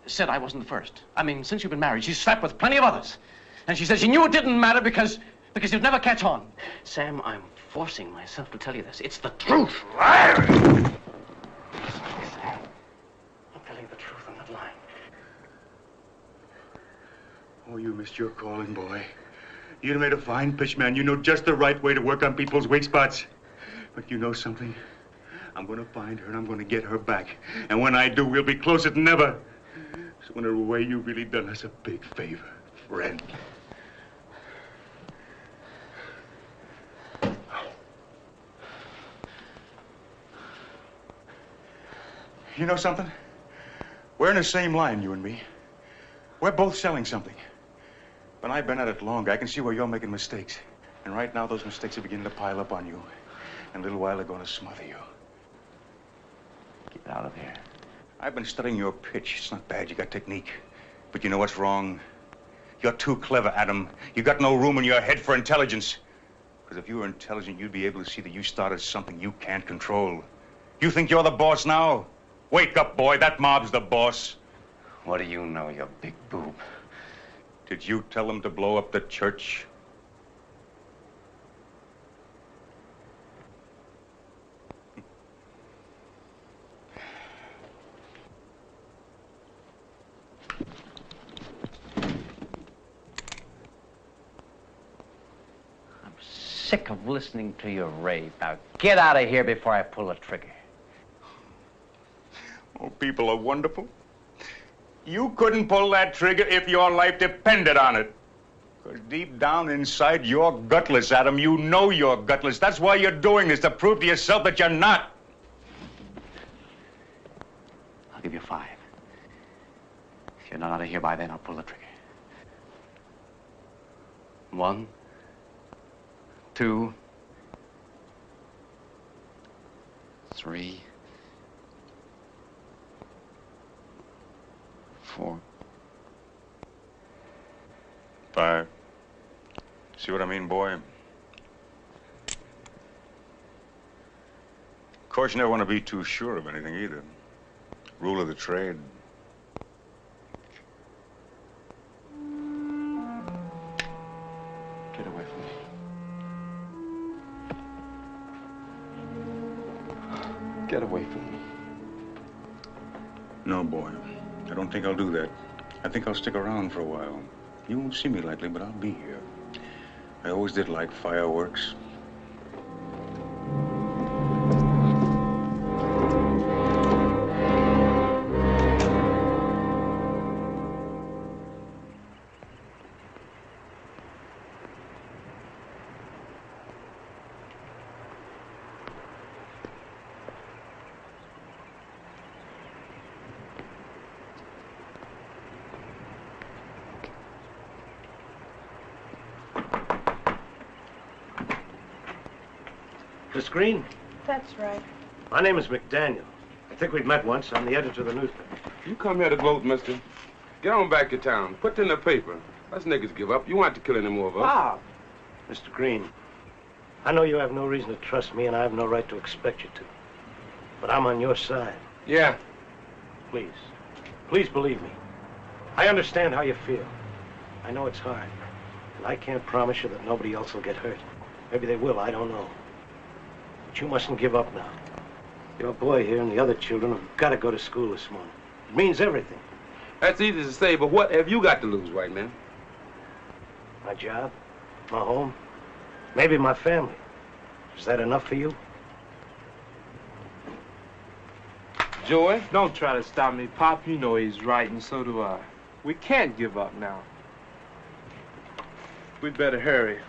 said I wasn't the first. I mean, since you've been married, she's slept with plenty of others. And she said she knew it didn't matter because you'd never catch on. Sam, I'm forcing myself to tell you this. It's the truth. Liar! I'm telling you the truth. I'm not lying. Oh, you missed your calling, boy. You made a fine pitch, man. You know just the right way to work on people's weak spots. But you know something? I'm going to find her and I'm going to get her back. And when I do, we'll be closer than ever. So in a way, you've really done us a big favor, friend. You know something? We're in the same line, you and me. We're both selling something. But I've been at it longer. I can see where you're making mistakes. And right now, those mistakes are beginning to pile up on you. In a little while, they're going to smother you. Get out of here. I've been studying your pitch. It's not bad. You got technique. But you know what's wrong? You're too clever, Adam. You got no room in your head for intelligence. Because if you were intelligent, you'd be able to see that you started something you can't control. You think you're the boss now? Wake up, boy. That mob's the boss. What do you know, you big boob? Did you tell them to blow up the church? I'm sick of listening to your rave. Now, get out of here before I pull the trigger. Oh, people are wonderful. You couldn't pull that trigger if your life depended on it. Because deep down inside, you're gutless, Adam. You know you're gutless. That's why you're doing this, to prove to yourself that you're not. I'll give you 5. If you're not out of here by then, I'll pull the trigger. 1, 2, 3, 4, 5. See what I mean, boy? Of course, you never want to be too sure of anything either. Rule of the trade. Get away from me. Get away from me. No, boy. I don't think I'll do that. I think I'll stick around for a while. You won't see me likely, but I'll be here. I always did like fireworks. Miss Green? That's right. My name is McDaniel. I think we've met once. I'm the editor of the newspaper. You come here to gloat, mister. Get on back to town. Put it in the paper. Us niggas give up. You won't have to kill any more of us. Bob! Mr. Green, I know you have no reason to trust me, and I have no right to expect you to. But I'm on your side. Yeah. Please. Please believe me. I understand how you feel. I know it's hard. And I can't promise you that nobody else will get hurt. Maybe they will, I don't know. But you mustn't give up now. Your boy here and the other children have got to go to school this morning. It means everything. That's easy to say, but what have you got to lose, white man? My job, my home, maybe my family. Is that enough for you? Joey, don't try to stop me. Pop, you know he's right, and so do I. We can't give up now. We'd better hurry.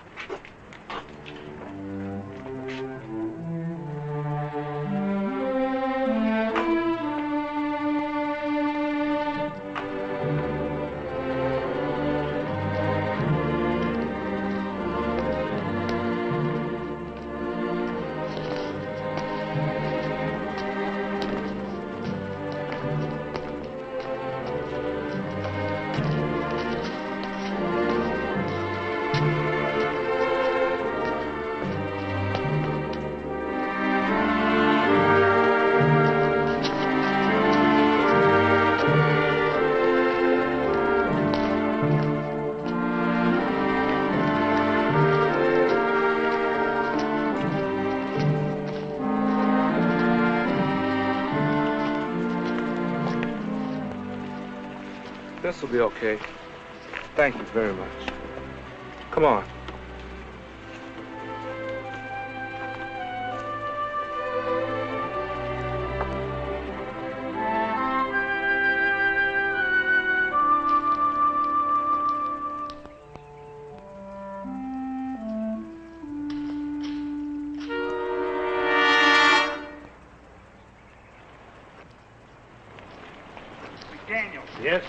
This'll be okay. Thank you very much. Come on. Yes?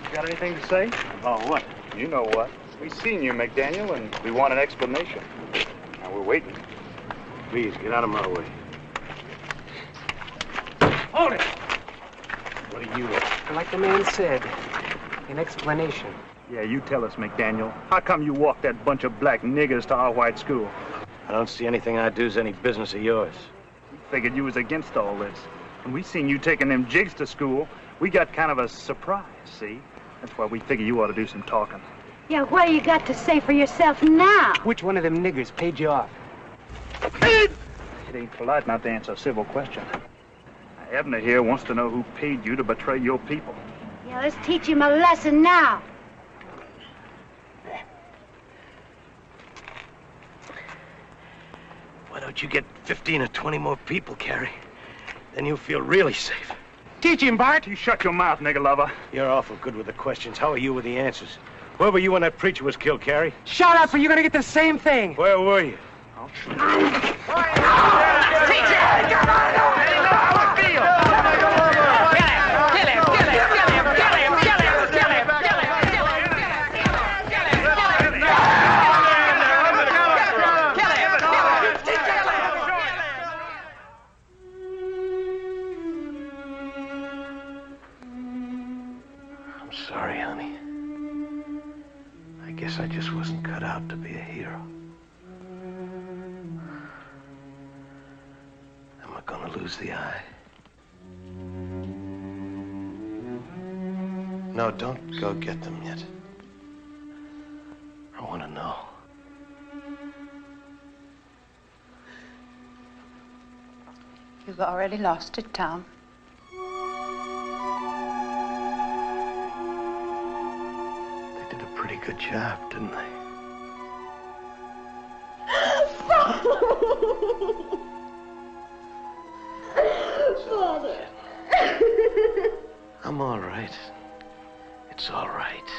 You got anything to say? About what? You know what. We seen you, McDaniel, and we want an explanation. Now we're waiting. Please, get out of my way. Hold it! What do you want? Like the man said, an explanation. Yeah, you tell us, McDaniel. How come you walked that bunch of black niggers to our white school? I don't see anything I do's any business of yours. We figured you was against all this. When we seen you taking them jigs to school, we got kind of a surprise, see? That's why we figure you ought to do some talking. Yeah, what do you got to say for yourself now? Which one of them niggers paid you off? It ain't polite not to answer a civil question. Now, Abner here wants to know who paid you to betray your people. Yeah, let's teach him a lesson now. Why don't you get 15 or 20 more people, Carrie? Then you'll feel really safe. Teach him, Bart. You shut your mouth, nigger lover. You're awful good with the questions. How are you with the answers? Where were you when that preacher was killed, Carrie? Shut up or you're gonna get the same thing. Where were you? Sorry, honey. I guess I just wasn't cut out to be a hero. Am I gonna lose the eye? No, don't go get them yet. I want to know. You've already lost it, Tom. Pretty good job, didn't they? Father. I'm all right. It's all right.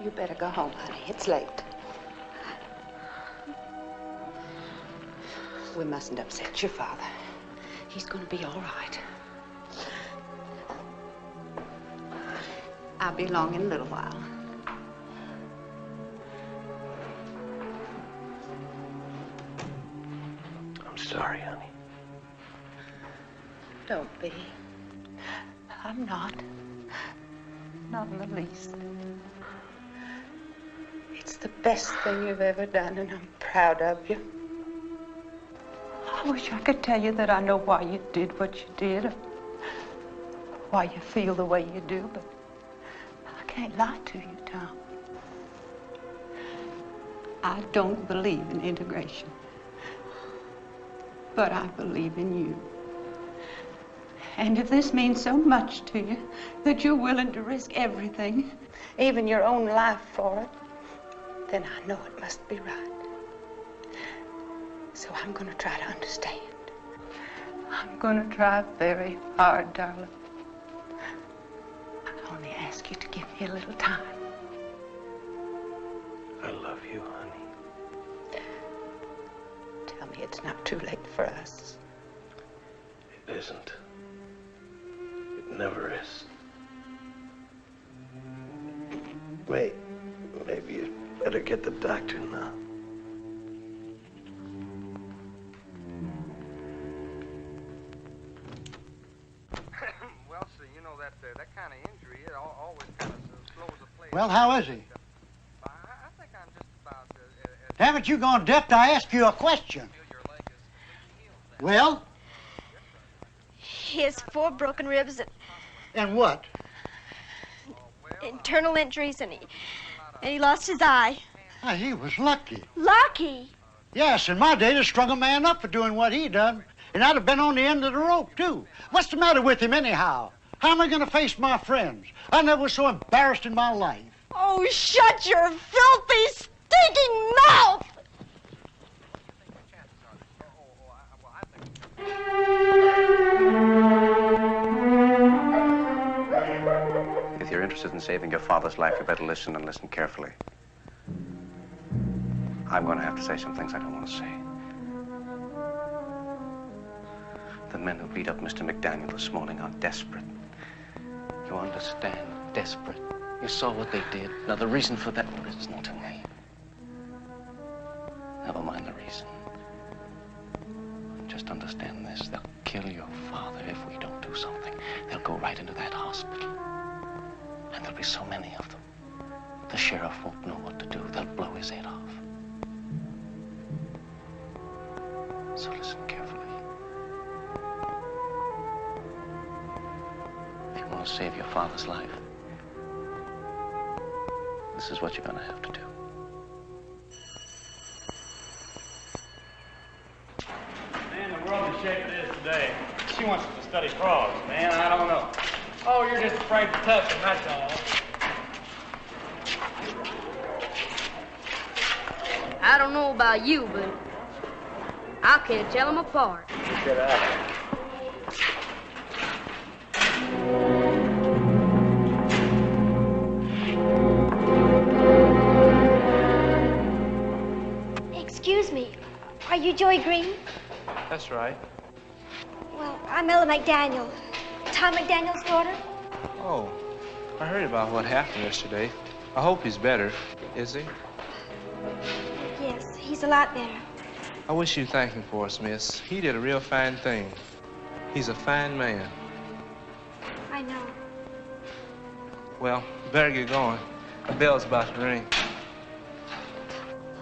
You better go home, honey. It's late. We mustn't upset your father. He's going to be all right. I'll be along in a little while. I'm sorry, honey. Don't be. I'm not. Not in the least. It's the best thing you've ever done, and I'm proud of you. I wish I could tell you that I know why you did what you did, or why you feel the way you do, but I can't lie to you, Tom. I don't believe in integration, but I believe in you. And if this means so much to you that you're willing to risk everything, even your own life for it, then I know it must be right. So I'm going to try to understand. I'm going to try very hard, darling. I only ask you to give me a little time. I love you, honey. Tell me it's not too late for us. It isn't. It never is. Wait, maybe you better get the doctor now. Well, see, you know that kind of injury, it always kind of slows the play. Well, how is he? I think I'm just about... Haven't you gone deaf to ask you a question? Well? He has 4 broken ribs And what? internal injuries, and he lost his eye. Ah, he was lucky. Lucky? Yes, in my day, they strung a man up for doing what he done. And I'd have been on the end of the rope, too. What's the matter with him, anyhow? How am I going to face my friends? I never was so embarrassed in my life. Oh, shut your filthy, stinking mouth! If you're interested in saving your father's life, you better listen and listen carefully. I'm going to have to say some things I don't want to say. The men who beat up Mr. McDaniel this morning are desperate. You understand? Desperate. You saw what they did. Now, the reason for that is not to me. Never mind the reason. Just understand this. They'll kill your father if we don't do something. They'll go right into that hospital. And there'll be so many of them. The sheriff won't know what to do. They'll blow his head off. So listen carefully. If you want to save your father's life, this is what you're going to have to do. Man, the world is shaking it is today. She wants us to study frogs, man. I don't know. Oh, you're just afraid to touch them, that's all. I don't know about you, but I can't tell them apart. Get out. Excuse me, are you Joey Green? That's right. Well, I'm Ella McDaniel, Tom McDaniel's daughter. Oh, I heard about what happened yesterday. I hope he's better. Is he? Yes, he's a lot better. I wish you'd thank him for us, miss. He did a real fine thing. He's a fine man. I know. Well, better get going. The bell's about to ring.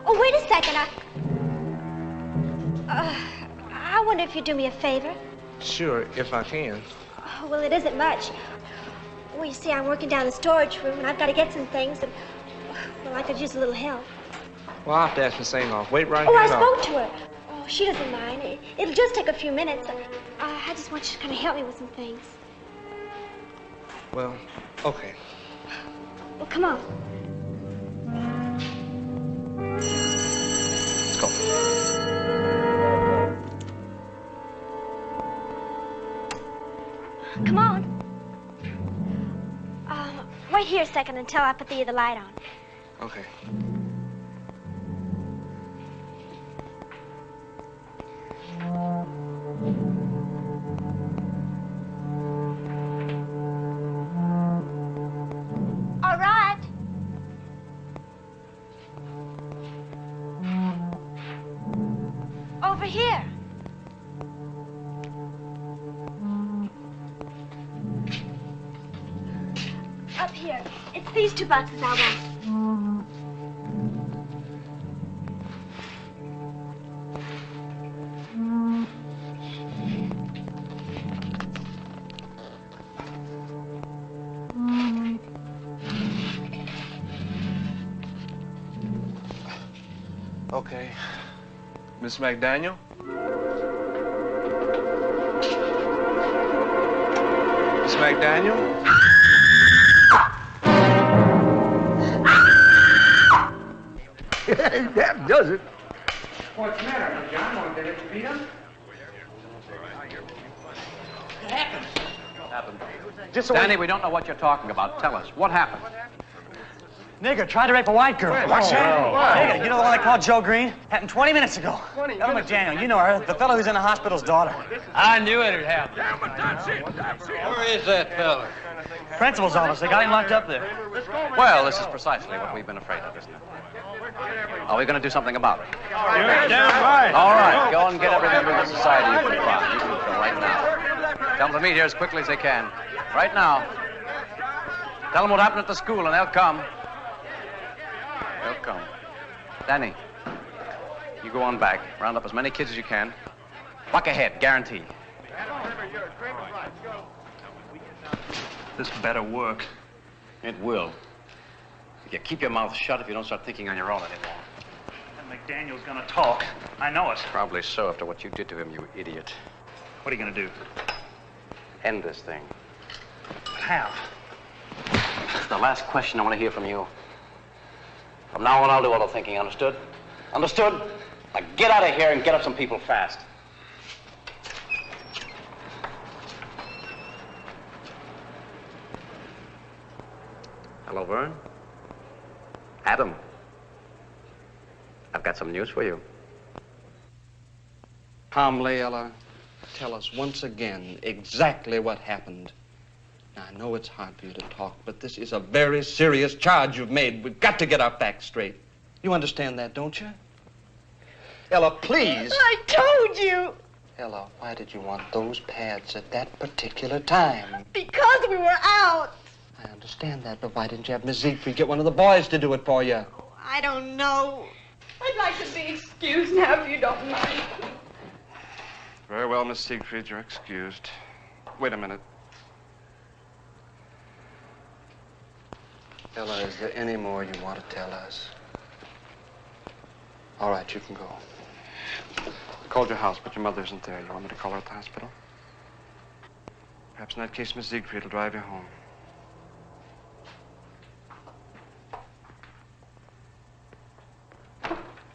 Oh, wait a second. I wonder if you'd do me a favor. Sure, if I can. Oh, well, it isn't much. Well, you see, I'm working down the storage room, and I've got to get some things, and, well, I could use a little help. Well, I'll have to ask Miss Ingoff. Wait right Oh, here. I spoke to her. Oh, she doesn't mind. It'll just take a few minutes. I just want you to kind of help me with some things. Well, okay. Well, come on. Let's go. Come on. Wait here a second until I put the light on. Okay. All right. Over here. Up here. It's these two boxes I want. Okay. Miss McDaniel? Miss McDaniel? That does it. What's the matter, John? Did it beat him? What happened? Happened. Danny, we don't know what you're talking about. Tell us. What happened? Nigger tried to rape a white girl. What's that? Nigger, you know the one they called Joe Green? Happened 20 minutes ago. Ella McDaniel, you know her. The fellow who's in the hospital's daughter. I knew it'd happen. Where is that fella? Principal's office. They got him locked up there. Well, this is precisely what we've been afraid of, isn't it? Are we going to do something about it? You're damn right. All right, go and get every member of the society you can find. You can go right now. Tell them to meet here as quickly as they can. Right now. Tell them what happened at the school, and they'll come. They'll come. Danny, you go on back. Round up as many kids as you can. Buck ahead, guarantee. This better work. It will. You keep your mouth shut if you don't start thinking on your own anymore. And McDaniel's gonna talk. I know it. Probably so after what you did to him, you idiot. What are you gonna do? End this thing. How? The last question I want to hear from you. From now on, I'll do all the thinking, understood? Understood? Now get out of here and get up some people fast. Hello, Vern. Adam. I've got some news for you. Calmly, Ella, tell us once again exactly what happened. Now, I know it's hard for you to talk, but this is a very serious charge you've made. We've got to get our facts straight. You understand that, don't you? Ella, please. I told you. Ella, why did you want those pads at that particular time? Because we were out. I understand that, but why didn't you have Miss Siegfried get one of the boys to do it for you? I don't know. I'd like to be excused now, if you don't mind. Very well, Miss Siegfried, you're excused. Wait a minute. Ella, is there any more you want to tell us? All right, you can go. I called your house, but your mother isn't there. You want me to call her at the hospital? Perhaps in that case, Miss Siegfried will drive you home.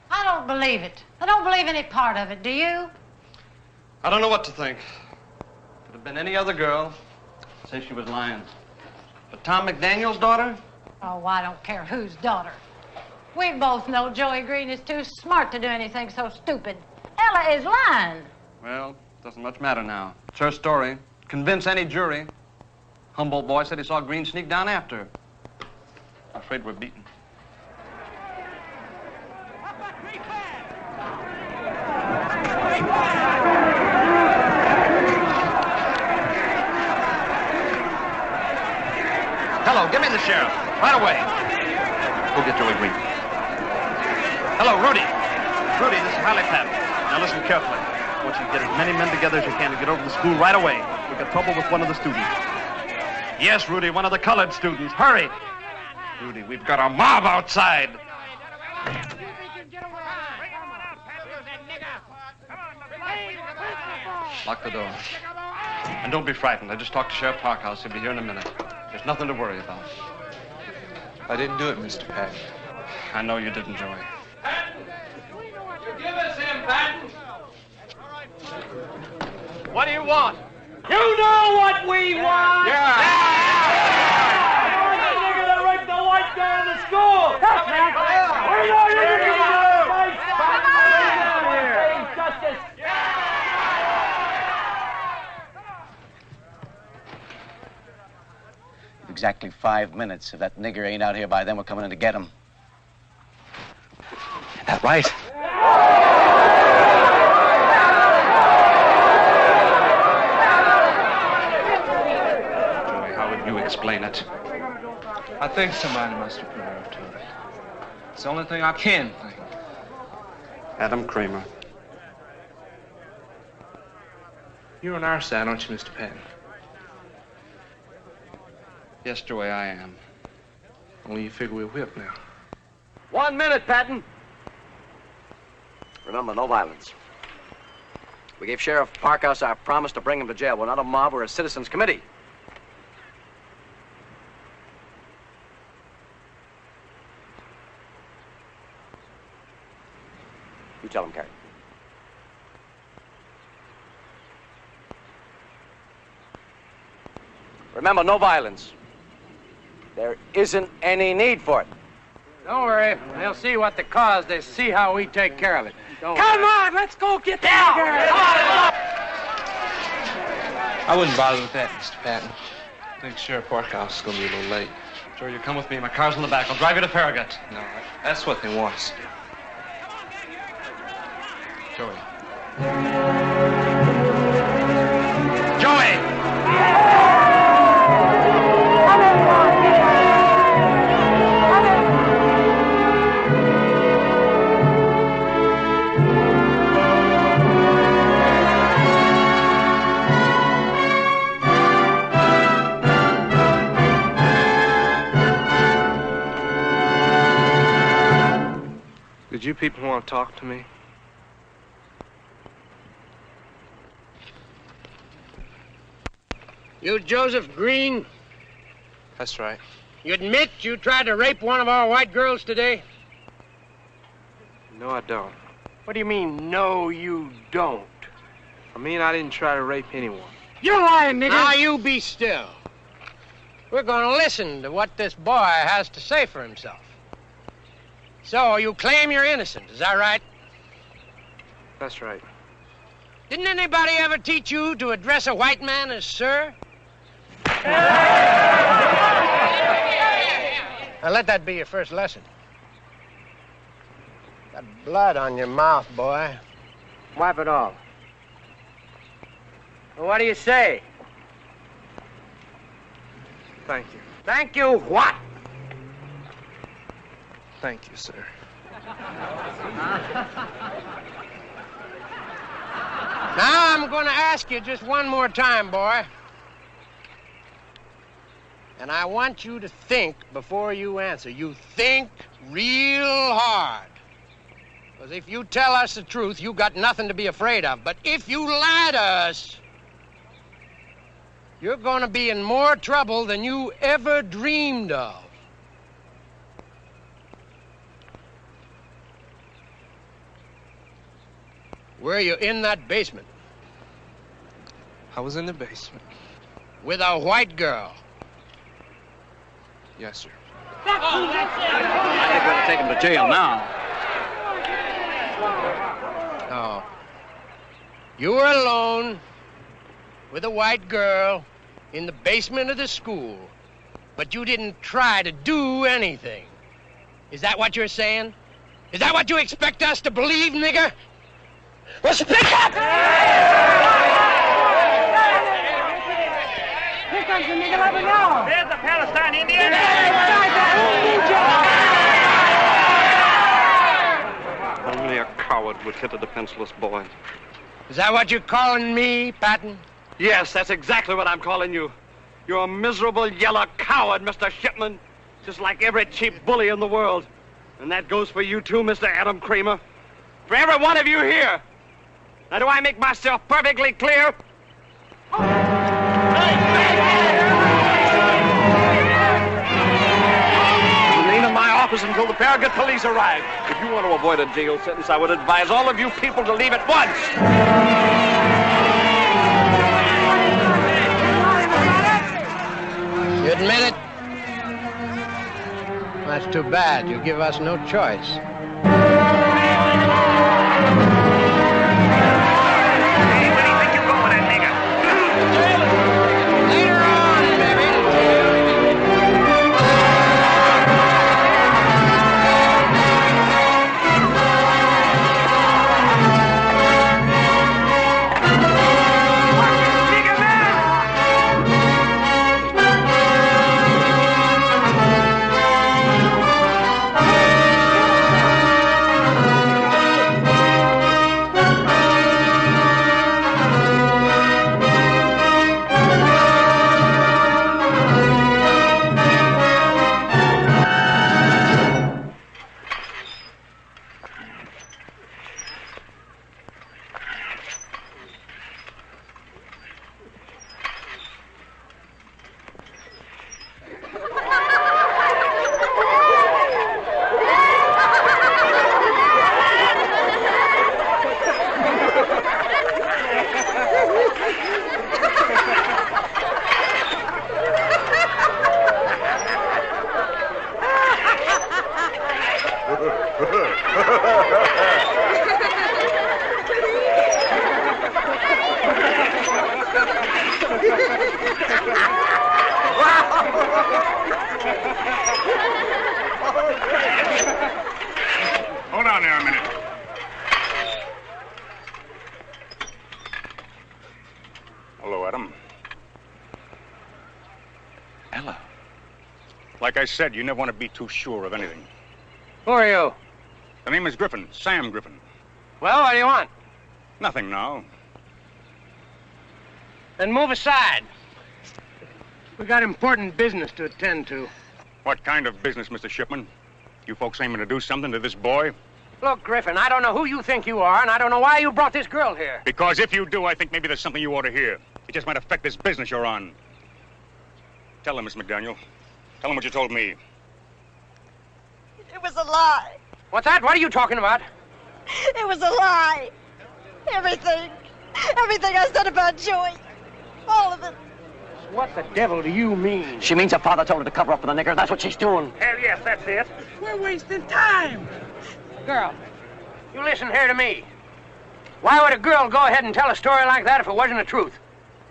I don't believe it. I don't believe any part of it, do you? I don't know what to think. If it had been any other girl, I'd say she was lying. But Tom McDaniel's daughter? Oh, I don't care whose daughter. We both know Joey Green is too smart to do anything so stupid. Ella is lying. Well, doesn't much matter now. It's her story. Convince any jury. Humboldt boy said he saw Green sneak down after her. I'm afraid we're beaten. Hello, give me the sheriff. Right away. Go get Joey Green. Hello, Rudy. Rudy, this is Harley Patton. Now listen carefully. I want you to get as many men together as you can to get over to the school right away. We've got trouble with one of the students. Yes, Rudy, one of the colored students. Hurry. Rudy, we've got a mob outside. Lock the door. And don't be frightened. I just talked to Sheriff Parkhouse. He'll be here in a minute. There's nothing to worry about. I didn't do it, Mr. Patton. I know you didn't, Joey. Give us him, Patton. What do you want? You know what we want. Yeah. You're the nigga that raped the white girl in the school. That's right. We know you're the nigga that raped the justice. Exactly 5 minutes. If that nigger ain't out here by then, we're coming in to get him. Is that right? Joey, how would you explain it? I think somebody must have put her up to it. It's the only thing I can think. Adam Kramer. You're on our side, aren't you, Mr. Patton? Yes, Joey, I am. Only you figure we're whipped now. 1 minute, Patton. Remember, no violence. We gave Sheriff Parkhouse our promise to bring him to jail. We're not a mob, we're a citizens committee. You tell him, Carrie. Remember, no violence. There isn't any need for it. Don't worry. They'll see what the cause. They see how we take care of it. Come on, let's go get that I wouldn't bother with that, Mr. Patton. I think Sheriff Parkhouse is going to be a little late. Joey, you come with me. My car's in the back. I'll drive you to Farragut. No, that's what they want us to do. Joey. Joey! Did you people want to talk to me? You Joseph Green? That's right. You admit you tried to rape one of our white girls today? No, I don't. What do you mean, no, you don't? I mean, I didn't try to rape anyone. You're lying, nigga. Now, you be still. We're going to listen to what this boy has to say for himself. So, you claim you're innocent, is that right? That's right. Didn't anybody ever teach you to address a white man as sir? Now, let that be your first lesson. Got blood on your mouth, boy. Wipe it off. Well, what do you say? Thank you. Thank you what? Thank you, sir. Now I'm going to ask you just one more time, boy. And I want you to think before you answer. You think real hard. Because if you tell us the truth, you got nothing to be afraid of. But if you lie to us, you're going to be in more trouble than you ever dreamed of. Were you in that basement? I was in the basement. With a white girl? Yes, sir. I think we ought to take him to jail now. Oh. You were alone with a white girl in the basement of the school, but you didn't try to do anything. Is that what you're saying? Is that what you expect us to believe, nigger? Well, speak up! Here comes the nigger lover now. There's the Palestine Indian. Only a coward would hit a defenseless boy. Is that what you're calling me, Patton? Yes, that's exactly what I'm calling you. You're a miserable yellow coward, Mr. Shipman. Just like every cheap bully in the world. And that goes for you too, Mr. Adam Kramer. For every one of you here. Now, do I make myself perfectly clear? Remain in my office until the Farragut police arrive. If you want to avoid a jail sentence, I would advise all of you people to leave at once. You admit it? That's too bad. You give us no choice. Hold on there a minute. Hello, Adam. Ella. Like I said, you never want to be too sure of anything. Who are you? The name is Griffin, Sam Griffin. Well, what do you want? Nothing now. Then move aside. We got important business to attend to. What kind of business, Mr. Shipman? You folks aiming to do something to this boy? Look, Griffin, I don't know who you think you are, and I don't know why you brought this girl here. Because if you do, I think maybe there's something you ought to hear. It just might affect this business you're on. Tell her, Miss McDaniel. Tell him what you told me. It was a lie. What's that? What are you talking about? It was a lie. Everything. Everything I said about Joey. All of it. What the devil do you mean? She means her father told her to cover up for the nigger. That's what she's doing. Hell yes, that's it. We're wasting time. Girl, you listen here to me. Why would a girl go ahead and tell a story like that if it wasn't the truth?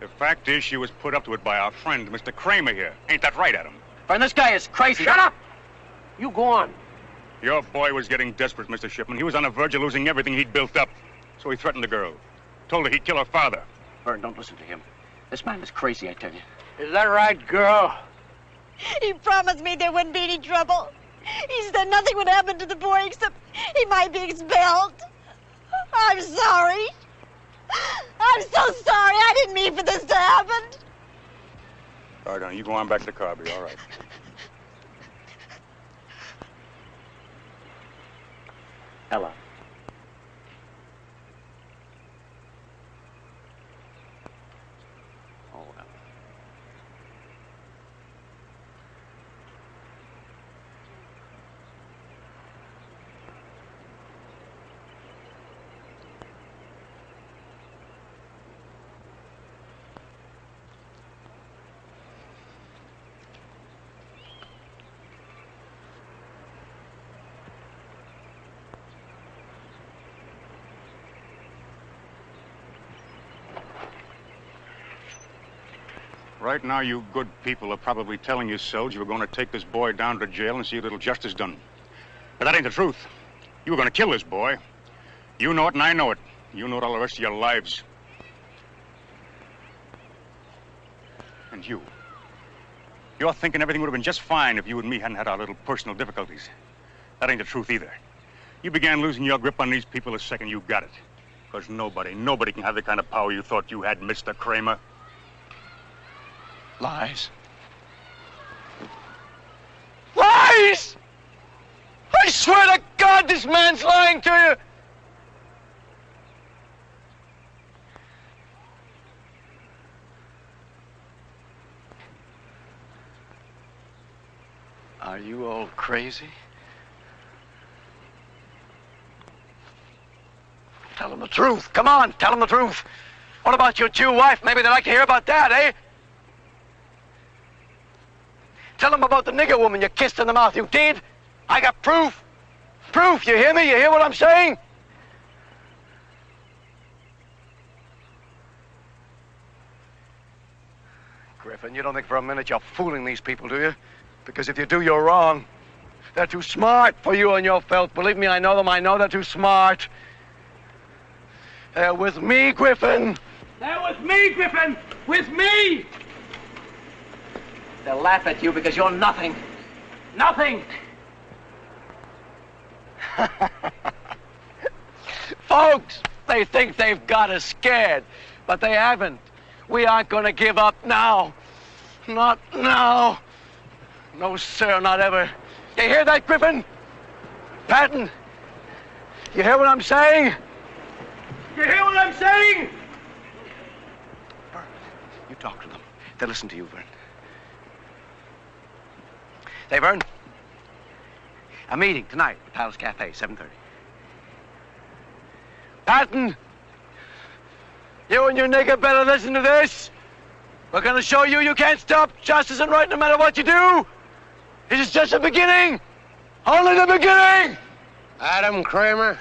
The fact is, she was put up to it by our friend, Mr. Kramer here. Ain't that right, Adam? And this guy is crazy. Shut up! You go on. Your boy was getting desperate, Mr. Shipman. He was on the verge of losing everything he'd built up. So he threatened the girl. Told her he'd kill her father. Vern, don't listen to him. This man is crazy, I tell you. Is that right, girl? He promised me there wouldn't be any trouble. He said nothing would happen to the boy except he might be expelled. I'm sorry. I'm so sorry. I didn't mean for this to happen. All right, honey, you go on back to the car. Be all right. Ella. Right now, you good people are probably telling yourselves you were going to take this boy down to jail and see a little justice done. But that ain't the truth. You were going to kill this boy. You know it and I know it. You know it all the rest of your lives. And you. You're thinking everything would have been just fine if you and me hadn't had our little personal difficulties. That ain't the truth either. You began losing your grip on these people the second you got it. Because nobody can have the kind of power you thought you had, Mr. Kramer. Lies. Lies! I swear to God, this man's lying to you! Are you all crazy? Tell them the truth. Come on, tell them the truth. What about your Jew wife? Maybe they'd like to hear about that, eh? Tell them about the nigger woman you kissed in the mouth. You did? I got proof. Proof, you hear me? You hear what I'm saying? Griffin, you don't think for a minute you're fooling these people, do you? Because if you do, you're wrong. They're too smart for you and your filth. Believe me, I know them. I know they're too smart. They're with me, Griffin. They're with me, Griffin. With me. They'll laugh at you because you're nothing. Nothing! Folks, they think they've got us scared, but they haven't. We aren't going to give up now. Not now. No, sir, not ever. You hear that, Griffin? Patton, you hear what I'm saying? You hear what I'm saying? Vern, you talk to them. They'll listen to you, Vern. Say, Vern, a meeting tonight at Palace Cafe, 7:30. Patton, you and your nigger better listen to this. We're going to show you you can't stop justice and right no matter what you do. This is just the beginning. Only the beginning. Adam Kramer.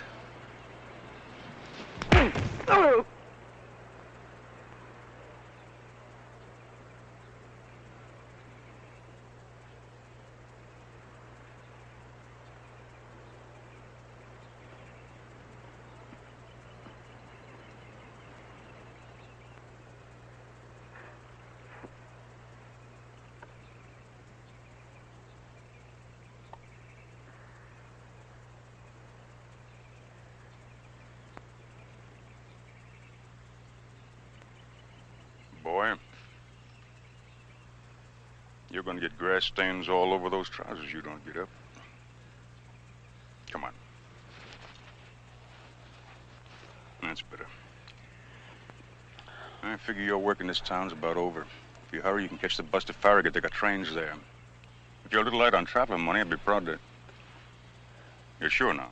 Boy, you're going to get grass stains all over those trousers you don't get up. Come on. That's better. I figure your work in this town's about over. If you hurry, you can catch the bus to Farragut. They got trains there. If you're a little light on traveling money, I'd be proud to... You're sure now?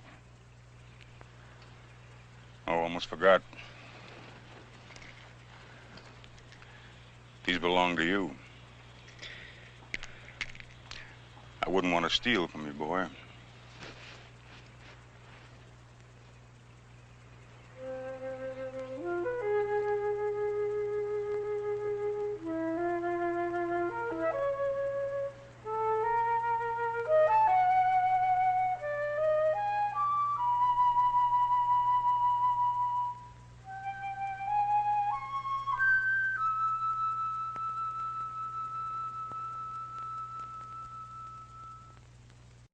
Oh, almost forgot. These belong to you. I wouldn't want to steal from you, boy.